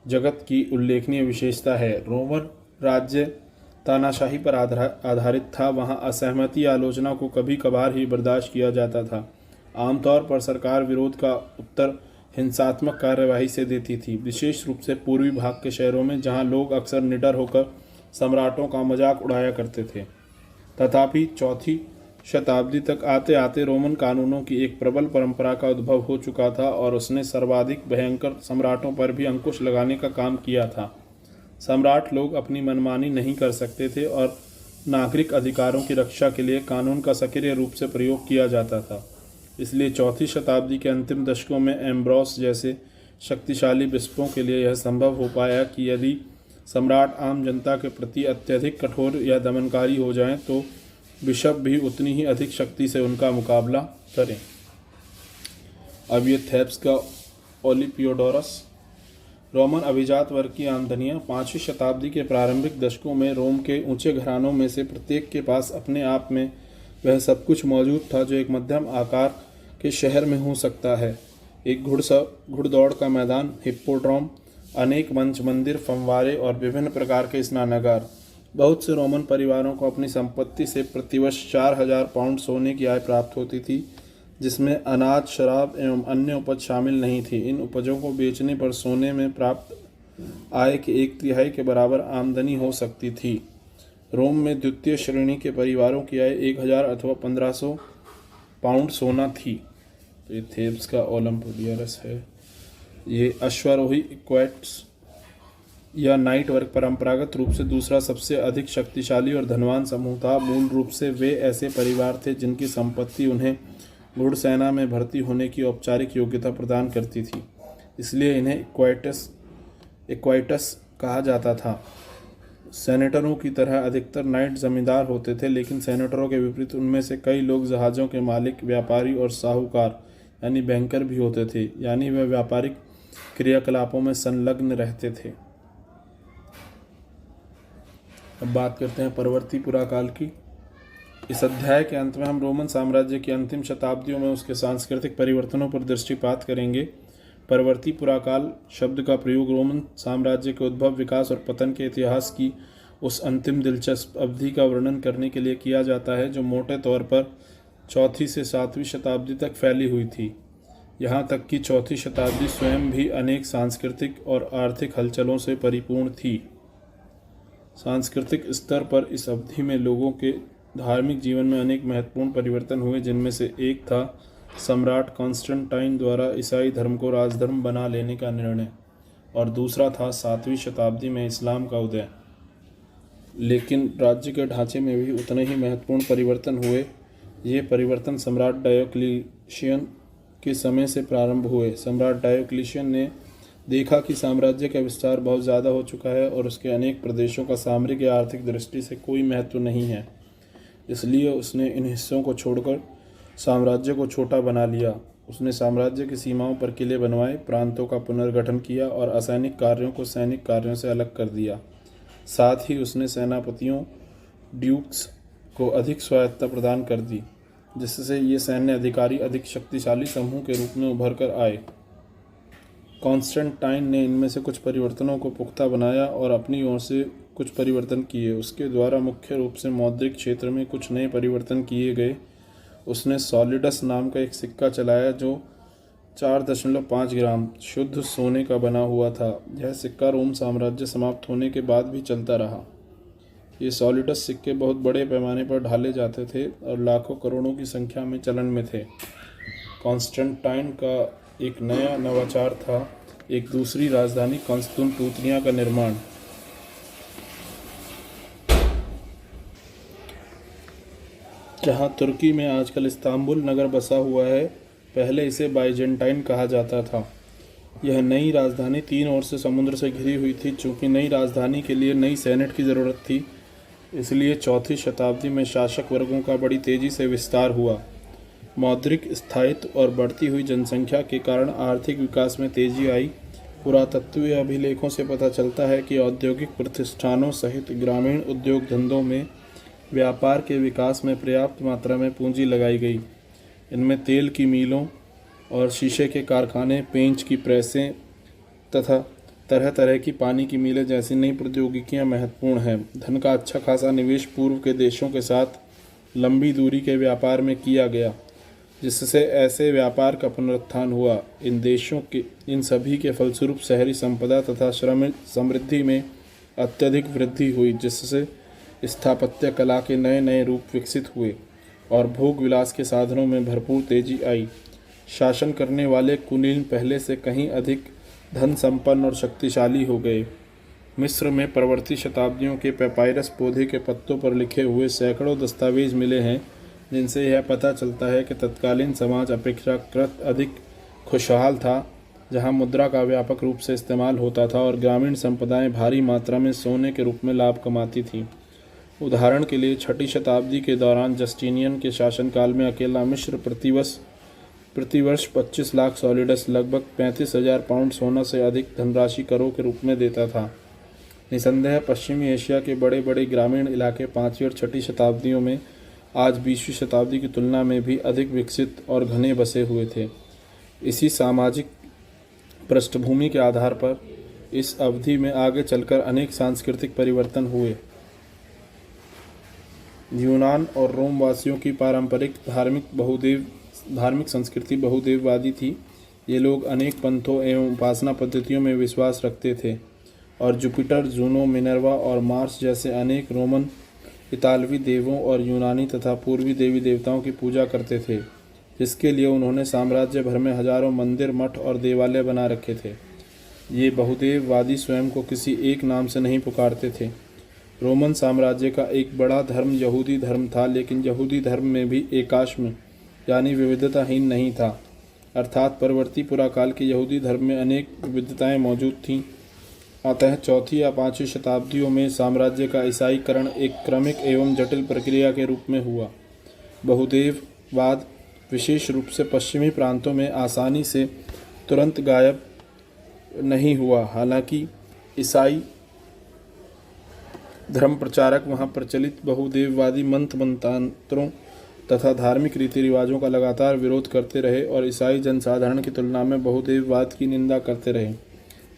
Speaker 2: जगत की उल्लेखनीय विशेषता है। रोमन राज्य तानाशाही पर आधारित था। वहाँ असहमति आलोचना को कभी कभार ही बर्दाश्त किया जाता था। आमतौर पर सरकार विरोध का उत्तर हिंसात्मक कार्यवाही से देती थी, विशेष रूप से पूर्वी भाग के शहरों में, जहाँ लोग अक्सर निडर होकर सम्राटों का मजाक उड़ाया करते थे। तथापि 4वीं शताब्दी तक आते आते रोमन कानूनों की एक प्रबल परंपरा का उद्भव हो चुका था और उसने सर्वाधिक भयंकर सम्राटों पर भी अंकुश लगाने का काम किया था। सम्राट लोग अपनी मनमानी नहीं कर सकते थे और नागरिक अधिकारों की रक्षा के लिए कानून का सक्रिय रूप से प्रयोग किया जाता था। इसलिए 4वीं शताब्दी के अंतिम दशकों में एम्ब्रोस जैसे शक्तिशाली बिशपों के लिए यह संभव हो पाया कि यदि सम्राट आम जनता के प्रति अत्यधिक कठोर या दमनकारी हो जाएं, तो बिशप भी उतनी ही अधिक शक्ति से उनका मुकाबला करें। अब ये थेब्स का ओलिपियोडोरस। रोमन अभिजात वर्ग की आमदनियाँ 5वीं शताब्दी के प्रारंभिक दशकों में रोम के ऊंचे घरानों में से प्रत्येक के पास अपने आप में वह सब कुछ मौजूद था जो एक मध्यम आकार के शहर में हो सकता है। एक घुड़दौड़ का मैदान, हिप्पोड्रोम, अनेक मंच मंदिर, फंवारे और विभिन्न प्रकार के स्नानागार। बहुत से रोमन परिवारों को अपनी संपत्ति से प्रतिवर्ष 4,000 पाउंड सोने की आय प्राप्त होती थी, जिसमें अनाज, शराब एवं अन्य उपज शामिल नहीं थी। इन उपजों को बेचने पर सोने में प्राप्त आय के 1/3 के बराबर आमदनी हो सकती थी। रोम में द्वितीय श्रेणी के परिवारों की आय 1,000 अथवा 1,500 पाउंड सोना थी। तो ये थेब्स का ओलंपिडियस है। ये अश्वारोही इक्वेट्स या नाइट वर्क परंपरागत रूप से दूसरा सबसे अधिक शक्तिशाली और धनवान समूह था। मूल रूप से वे ऐसे परिवार थे जिनकी संपत्ति उन्हें घुड़सेना में भर्ती होने की औपचारिक योग्यता प्रदान करती थी, इसलिए इन्हें इक्वाइटस कहा जाता था। सेनेटरों की तरह अधिकतर नाइट जमींदार होते थे, लेकिन सेनेटरों के विपरीत उनमें से कई लोग जहाज़ों के मालिक, व्यापारी और साहूकार यानी बैंकर भी होते थे, यानी वे व्यापारिक क्रियाकलापों में संलग्न रहते थे। अब बात करते हैं परवर्ती पुराकाल की। इस अध्याय के अंत में हम रोमन साम्राज्य की अंतिम शताब्दियों में उसके सांस्कृतिक परिवर्तनों पर दृष्टिपात करेंगे। परवर्ती पुराकाल शब्द का प्रयोग रोमन साम्राज्य के उद्भव, विकास और पतन के इतिहास की उस अंतिम दिलचस्प अवधि का वर्णन करने के लिए किया जाता है जो मोटे तौर पर 4वीं से 7वीं शताब्दी तक फैली हुई थी। यहाँ तक कि 4वीं शताब्दी स्वयं भी अनेक सांस्कृतिक और आर्थिक हलचलों से परिपूर्ण थी। सांस्कृतिक स्तर पर इस अवधि में लोगों के धार्मिक जीवन में अनेक महत्वपूर्ण परिवर्तन हुए, जिनमें से एक था सम्राट कॉन्स्टेंटाइन द्वारा ईसाई धर्म को राजधर्म बना लेने का निर्णय, और दूसरा था 7वीं शताब्दी में इस्लाम का उदय। लेकिन राज्य के ढांचे में भी उतने ही महत्वपूर्ण परिवर्तन हुए। ये परिवर्तन सम्राट डायोक्लिशियन के समय से प्रारंभ हुए। सम्राट डायोक्लिशियन ने देखा कि साम्राज्य का विस्तार बहुत ज़्यादा हो चुका है और उसके अनेक प्रदेशों का सामरिक या आर्थिक दृष्टि से कोई महत्व नहीं है, इसलिए उसने इन हिस्सों को छोड़कर साम्राज्य को छोटा बना लिया। उसने साम्राज्य की सीमाओं पर किले बनवाए, प्रांतों का पुनर्गठन किया और असैनिक कार्यों को सैनिक कार्यों से अलग कर दिया। साथ ही उसने सेनापतियों, ड्यूक्स को अधिक स्वायत्तता प्रदान कर दी, जिससे ये सैन्य अधिकारी अधिक शक्तिशाली समूह के रूप में उभर कर आए। कॉन्स्टेंटाइन ने इनमें से कुछ परिवर्तनों को पुख्ता बनाया और अपनी ओर से कुछ परिवर्तन किए। उसके द्वारा मुख्य रूप से मौद्रिक क्षेत्र में कुछ नए परिवर्तन किए गए। उसने सॉलिडस नाम का एक सिक्का चलाया जो 4.5 ग्राम शुद्ध सोने का बना हुआ था। यह सिक्का रोम साम्राज्य समाप्त होने के बाद भी चलता रहा। ये सॉलिडस सिक्के बहुत बड़े पैमाने पर ढाले जाते थे और लाखों करोड़ों की संख्या में चलन में थे। कॉन्स्टेंटाइन का एक नया नवाचार था एक दूसरी राजधानी कॉन्स्टेंटिनोपल का निर्माण। जहाँ तुर्की में आजकल इस्तांबुल नगर बसा हुआ है, पहले इसे बाइजेंटाइन कहा जाता था। यह नई राजधानी 3 ओर से समुद्र से घिरी हुई थी। चूँकि नई राजधानी के लिए नई सेनेट की ज़रूरत थी, इसलिए 4वीं शताब्दी में शासक वर्गों का बड़ी तेज़ी से विस्तार हुआ। मौद्रिक स्थायित्व और बढ़ती हुई जनसंख्या के कारण आर्थिक विकास में तेज़ी आई। पुरातत्वीय अभिलेखों से पता चलता है कि औद्योगिक प्रतिष्ठानों सहित ग्रामीण उद्योग धंधों में व्यापार के विकास में पर्याप्त मात्रा में पूंजी लगाई गई। इनमें तेल की मिलों और शीशे के कारखाने, पेंच की प्रेसें तथा तरह तरह की पानी की मिलें जैसी नई प्रौद्योगिकियां महत्वपूर्ण हैं। धन का अच्छा खासा निवेश पूर्व के देशों के साथ लंबी दूरी के व्यापार में किया गया, जिससे ऐसे व्यापार का पुनरुत्थान हुआ। इन सभी के फलस्वरूप शहरी संपदा तथा श्रम समृद्धि में अत्यधिक वृद्धि हुई, जिससे स्थापत्य कला के नए नए रूप विकसित हुए और भोग विलास के साधनों में भरपूर तेजी आई। शासन करने वाले कुलीन पहले से कहीं अधिक धन संपन्न और शक्तिशाली हो गए। मिस्र में परवर्ती शताब्दियों के पेपायरस पौधे के पत्तों पर लिखे हुए सैकड़ों दस्तावेज मिले हैं, जिनसे यह पता चलता है कि तत्कालीन समाज अपेक्षाकृत अधिक खुशहाल था, जहां मुद्रा का व्यापक रूप से इस्तेमाल होता था और ग्रामीण संपदाएं भारी मात्रा में सोने के रूप में लाभ कमाती थीं। उदाहरण के लिए 6वीं शताब्दी के दौरान जस्टिनियन के शासनकाल में अकेला मिस्र प्रतिवर्ष 25 लाख सॉलिडस लगभग 35,000 पाउंड सोना से अधिक धनराशि करों के रूप में देता था। निसंदेह पश्चिमी एशिया के बड़े बड़े ग्रामीण इलाके 5वीं और 6वीं शताब्दियों में आज 20वीं शताब्दी की तुलना में भी अधिक विकसित और घने बसे हुए थे। इसी सामाजिक पृष्ठभूमि के आधार पर इस अवधि में आगे चलकर अनेक सांस्कृतिक परिवर्तन हुए। यूनान और रोम वासियों की पारंपरिक धार्मिक संस्कृति बहुदेववादी थी। ये लोग अनेक पंथों एवं उपासना पद्धतियों में विश्वास रखते थे और जुपिटर, जूनो, मिनर्वा और मार्स जैसे अनेक रोमन, इतालवी देवों और यूनानी तथा पूर्वी देवी देवताओं की पूजा करते थे, जिसके लिए उन्होंने साम्राज्य भर में हजारों मंदिर, मठ और देवालय बना रखे थे। ये बहुदेववादी स्वयं को किसी एक नाम से नहीं पुकारते थे। रोमन साम्राज्य का एक बड़ा धर्म यहूदी धर्म था, लेकिन यहूदी धर्म में भी एकाश्म यानी विविधताहीन नहीं था, अर्थात परवर्ती पुराकाल के यहूदी धर्म में अनेक विविधताएं मौजूद थीं। अतः चौथी या पाँचवीं शताब्दियों में साम्राज्य का ईसाईकरण एक क्रमिक एवं जटिल प्रक्रिया के रूप में हुआ। बहुदेववाद विशेष रूप से पश्चिमी प्रांतों में आसानी से तुरंत गायब नहीं हुआ। हालांकि ईसाई धर्म प्रचारक वहां प्रचलित बहुदेववादी मंतरों तथा धार्मिक रीति रिवाजों का लगातार विरोध करते रहे और ईसाई जनसाधारण की तुलना में बहुदेववाद की निंदा करते रहे।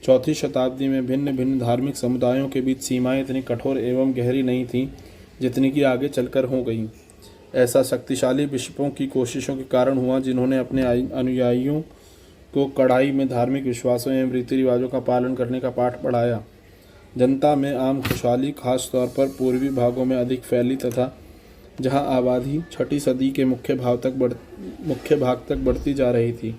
Speaker 2: चौथी शताब्दी में भिन्न भिन्न धार्मिक समुदायों के बीच सीमाएं इतनी कठोर एवं गहरी नहीं थीं जितनी कि आगे चलकर हो गईं। ऐसा शक्तिशाली बिशपों की कोशिशों के कारण हुआ, जिन्होंने अपने अनुयायियों को कड़ाई में धार्मिक विश्वासों एवं रीति रिवाजों का पालन करने का पाठ पढ़ाया। जनता में आम खुशहाली खास तौर पर पूर्वी भागों में अधिक फैली तथा जहां आबादी छठी सदी के मुख्य भाग तक बढ़ती जा रही थी।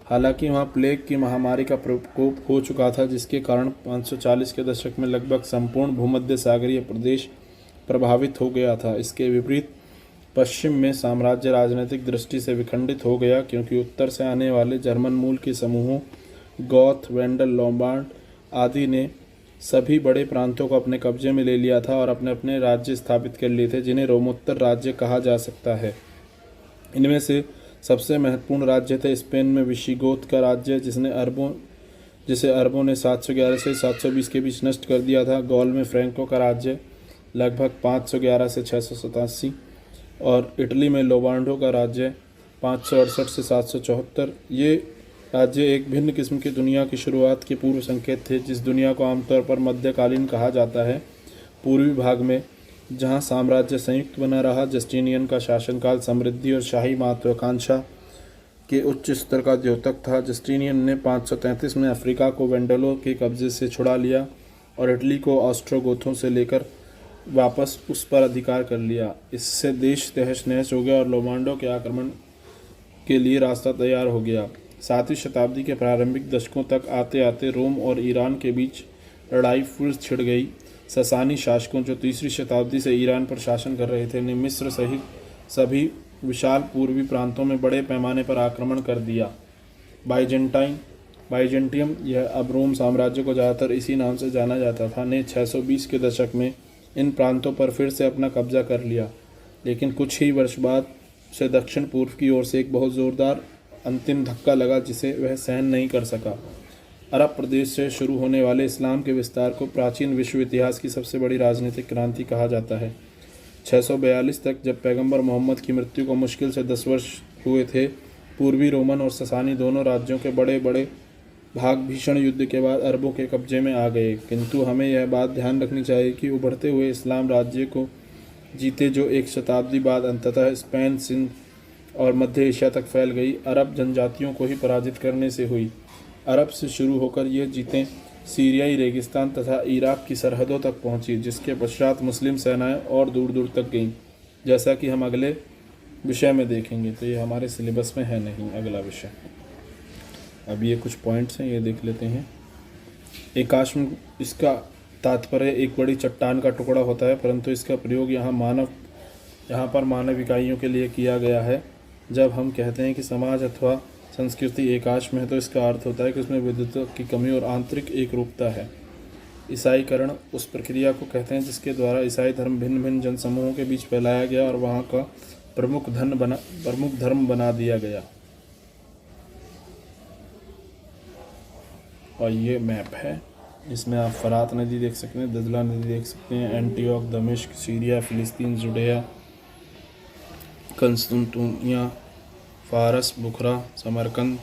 Speaker 2: हालांकि वहां प्लेग की महामारी का प्रकोप हो चुका था, जिसके कारण 540 के दशक में लगभग संपूर्ण भूमध्य सागरीय प्रदेश प्रभावित हो गया था। इसके विपरीत पश्चिम में साम्राज्य राजनीतिक दृष्टि से विखंडित हो गया, क्योंकि उत्तर से आने वाले जर्मन मूल के समूहों गॉथ, वेंडल, लोम्बार्ड आदि ने सभी बड़े प्रांतों को अपने कब्जे में ले लिया था और अपने अपने राज्य स्थापित कर लिए थे, जिन्हें रोमोत्तर राज्य कहा जा सकता है। इनमें से सबसे महत्वपूर्ण राज्य थे स्पेन में विसिगोथ का राज्य, जिसे अरबों ने 711 से 720 के बीच नष्ट कर दिया था। गॉल में फ्रैंको का राज्य लगभग 511 से 687 और इटली में लोबार्डो का राज्य 568 से 774। ये राज्य एक भिन्न किस्म की दुनिया की शुरुआत के पूर्व संकेत थे, जिस दुनिया को आमतौर पर मध्यकालीन कहा जाता है। पूर्वी भाग में जहां साम्राज्य संयुक्त बना रहा, जस्टिनियन का शासनकाल समृद्धि और शाही महत्वाकांक्षा के उच्च स्तर का द्योतक था। जस्टिनियन ने 533 में अफ्रीका को वेंडलों के कब्जे से छुड़ा लिया और इटली को ऑस्ट्रोगोथों से लेकर वापस उस पर अधिकार कर लिया। इससे देश तहस नहस हो गया और लोमांडो के आक्रमण के लिए रास्ता तैयार हो गया। 7वीं शताब्दी के प्रारंभिक दशकों तक आते आते रोम और ईरान के बीच लड़ाई फिर छिड़ गई। ससानी शासकों, जो 3री शताब्दी से ईरान पर शासन कर रहे थे, ने मिस्र सहित सभी विशाल पूर्वी प्रांतों में बड़े पैमाने पर आक्रमण कर दिया। बाइजेंटियम, यह अब रोम साम्राज्य को ज़्यादातर इसी नाम से जाना जाता था, ने 620 के दशक में इन प्रांतों पर फिर से अपना कब्जा कर लिया। लेकिन कुछ ही वर्ष बाद से दक्षिण पूर्व की ओर से एक बहुत ज़ोरदार अंतिम धक्का लगा, जिसे वह सहन नहीं कर सका। अरब प्रदेश से शुरू होने वाले इस्लाम के विस्तार को प्राचीन विश्व इतिहास की सबसे बड़ी राजनीतिक क्रांति कहा जाता है। 642 तक, जब पैगंबर मोहम्मद की मृत्यु को मुश्किल से 10 वर्ष हुए थे, पूर्वी रोमन और ससानी दोनों राज्यों के बड़े बड़े भाग भीषण युद्ध के बाद अरबों के कब्जे में आ गए। किंतु हमें यह बात ध्यान रखनी चाहिए कि उभरते हुए इस्लाम राज्य को जीते, जो एक शताब्दी बाद अंततः स्पेन, सिंध और मध्य एशिया तक फैल गई, अरब जनजातियों को ही पराजित करने से हुई। अरब से शुरू होकर ये जीतें सीरियाई रेगिस्तान तथा इराक की सरहदों तक पहुंची, जिसके पश्चात मुस्लिम सेनाएं और दूर दूर तक गईं, जैसा कि हम अगले विषय में देखेंगे। तो ये हमारे सिलेबस में है नहीं अगला विषय। अब ये कुछ पॉइंट्स हैं, ये देख लेते हैं। एकाश्म, इसका तात्पर्य एक बड़ी चट्टान का टुकड़ा होता है, परंतु इसका प्रयोग यहाँ पर मानव इकाइयों के लिए किया गया है। जब हम कहते हैं कि समाज अथवा संस्कृति एकाश्म है, तो इसका अर्थ होता है कि उसमें विद्युत की कमी और आंतरिक एकरूपता है। ईसाईकरण उस प्रक्रिया को कहते हैं जिसके द्वारा ईसाई धर्म भिन्न भिन्न जनसमूहों के बीच फैलाया गया और वहाँ का प्रमुख धर्म बना दिया गया। और ये मैप है, इसमें आप फरात नदी देख सकते हैं, दजला नदी देख सकते हैं, एंटियोक, दमिश्क, सीरिया, फिलिस्तीन, जुडेया, कंस्तुंतुनिया, फारस, बुखरा, समरकंद,